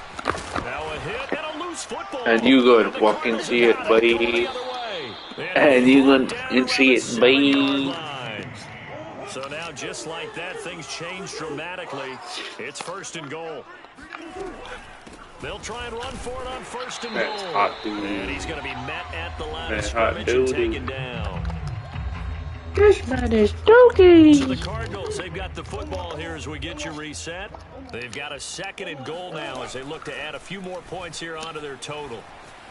Now a hit and a loose football. And you gonna fucking see it, buddy. And you gonna see it, buddy. So now, just like that, things change dramatically. It's 1st and goal. They'll try and run for it on 1st and That's goal. hot, dude. And he's going to be met at the line of That's scrimmage hot, and dude. taken down. This man is dookie. So the Cardinals, they've got the football here as we get you reset. They've got a 2nd and goal now as they look to add a few more points here onto their total.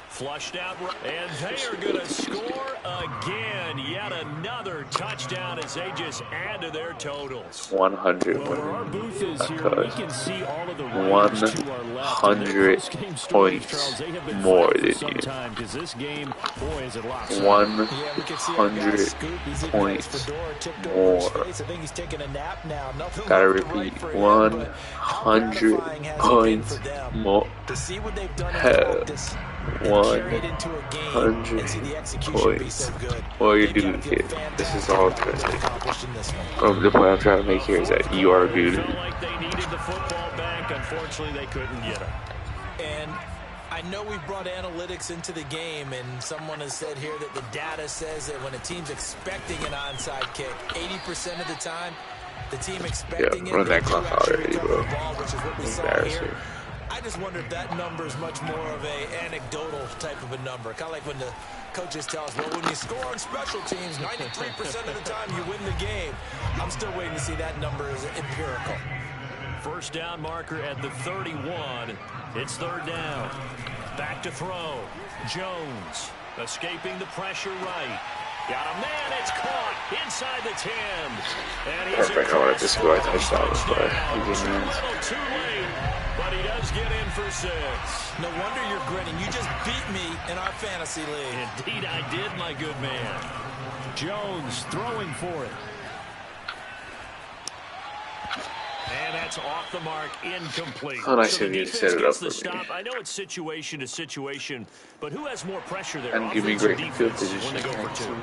Flushed out, and they are going to score again. Yet another touchdown as they just add to their totals. 100 Well, where our booth is here, we can see all of the 100 points more than you. Because this game, boy, is it locked. 100 points more. Gotta repeat, 100 points more. Hell. 100 points. Well, you're doing it. This is all good. The point I'm trying to make here is that you are good. Like they needed the football back. Unfortunately, they couldn't get it. And I know we've brought analytics into the game, and someone has said here that the data says that when a team's expecting an onside kick, 80% of the time, the team expecting it. Run that clock already, bro. Which is what we saw here. I just wonder if that number is much more of a anecdotal type of a number. Kind of like when the coaches tell us, well, when you score on special teams, 93% of the time you win the game. I'm still waiting to see that number as empirical. 1st down marker at the 31. It's 3rd down. Back to throw. Jones escaping the pressure right. Got a man, it's caught inside the 10. And he's Perfect. I wanted to score a touchdown, but he a didn't. little too late, but he does get in for 6. No wonder you're grinning. You just beat me in our fantasy league. Indeed, I did, my good man. Jones throwing for it. And that That's off the mark, incomplete. Oh, nice So of the you to defense set it up gets for the me. stop. I know it's situation to situation, but who has more pressure there, And give me offense or great field defense, when position. they go for two?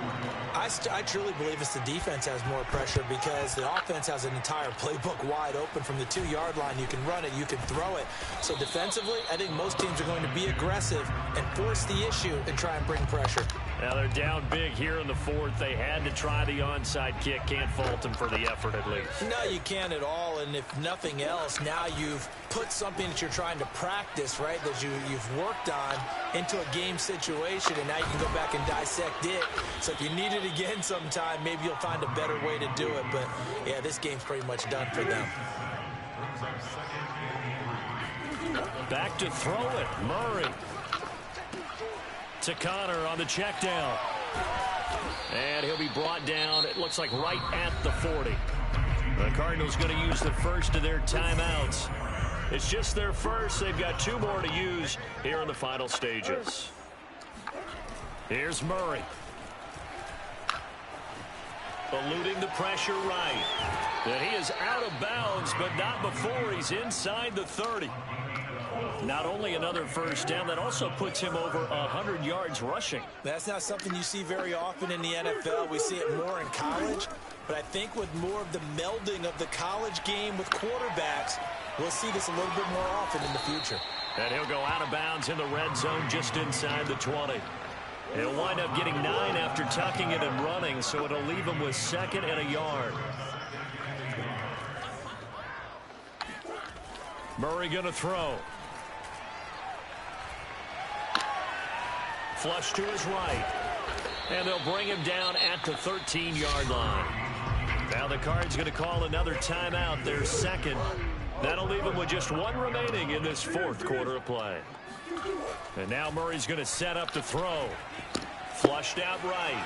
I truly believe it's the defense has more pressure because the offense has an entire playbook wide open from the 2-yard line. You can run it, you can throw it. So defensively, I think most teams are going to be aggressive and force the issue and try and bring pressure. Now they're down big here in the fourth. They had to try the onside kick. Can't fault them for the effort at least. No, you can't at all. And if nothing else, now you've put something that you're trying to practice, right, that you've worked on into a game situation, and now you can go back and dissect it. So if you need it again sometime, maybe you'll find a better way to do it. But, yeah, this game's pretty much done for them. Back to throw it. Murray. To Connor on the check down. And he'll be brought down, it looks like right at the 40. The Cardinals going to use the first of their timeouts. It's just their first. They've got 2 more to use here in the final stages. Here's Murray. Eluding the pressure right. And he is out of bounds, but not before he's inside the 30. Not only another first down, that also puts him over 100 yards rushing. That's not something you see very often in the NFL. We see it more in college. But I think with more of the melding of the college game with quarterbacks, we'll see this a little bit more often in the future. And he'll go out of bounds in the red zone just inside the 20. He'll wind up getting 9 after tucking it and running, so it'll leave him with 2nd and a yard. Murray going to throw. Flush to his right. And they'll bring him down at the 13-yard line. Now the Cards going to call another timeout, their second. That'll leave him with just 1 remaining in this 4th quarter of play. And now Murray's going to set up to throw. Flushed out right.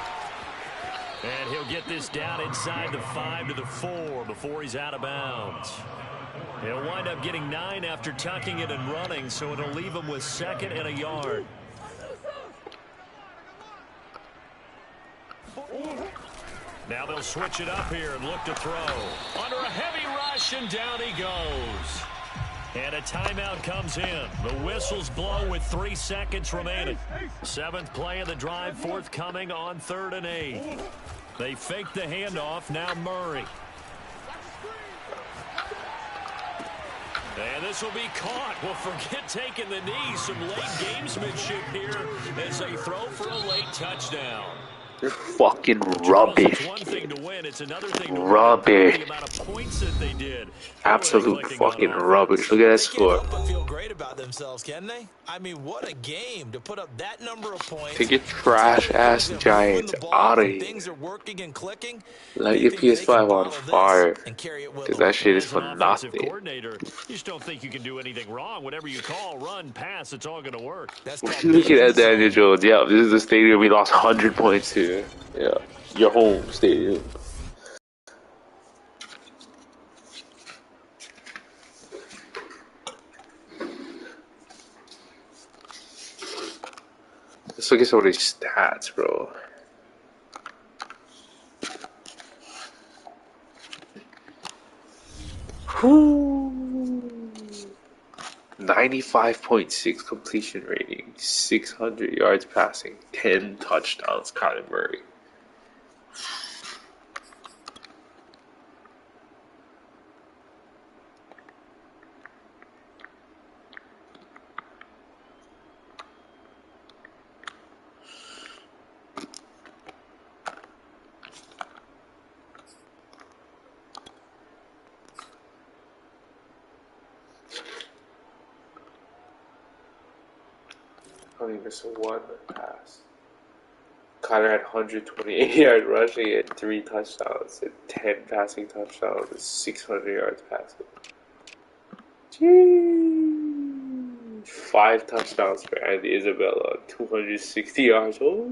And he'll get this down inside the 5 to the 4 before he's out of bounds. He'll wind up getting 9 after tucking it and running, so it'll leave him with 2nd and a yard. Now they'll switch it up here and look to throw. Under a heavy rush, and down he goes. And a timeout comes in. The whistles blow with 3 seconds remaining. 7th play of the drive forthcoming on 3rd and 8. They fake the handoff. Now Murray. And this will be caught. Well, forget taking the knee. Some late gamesmanship here as they throw for a late touchdown. You're fucking rubbish. It's one thing to win, it's another thing to rubbish. the amount of points that they did. Absolute fucking rubbish. Look at that score. They can't feel great about themselves, can they? I mean, what a game to put up that number of points. To get trash ass Giants out of here. Things are working and clicking. Like your PS5 on fire. Because that shit is for nothing. You just don't think you can do anything wrong. Whatever you call, run, pass, it's all going to work. Looking at Daniel Jones. Yeah, this is the stadium we lost 100 points to. Yeah, your home stadium. Let's look at some of these stats, bro. Whoo! 95.6 completion rating, 600 yards passing, 10 touchdowns, Kyler Murray. Only missed 1 pass. Kyler had 128 yards rushing and 3 touchdowns and 10 passing touchdowns and 600 yards passing. Jeez. 5 touchdowns for Andy Isabella, 260 yards. Oh.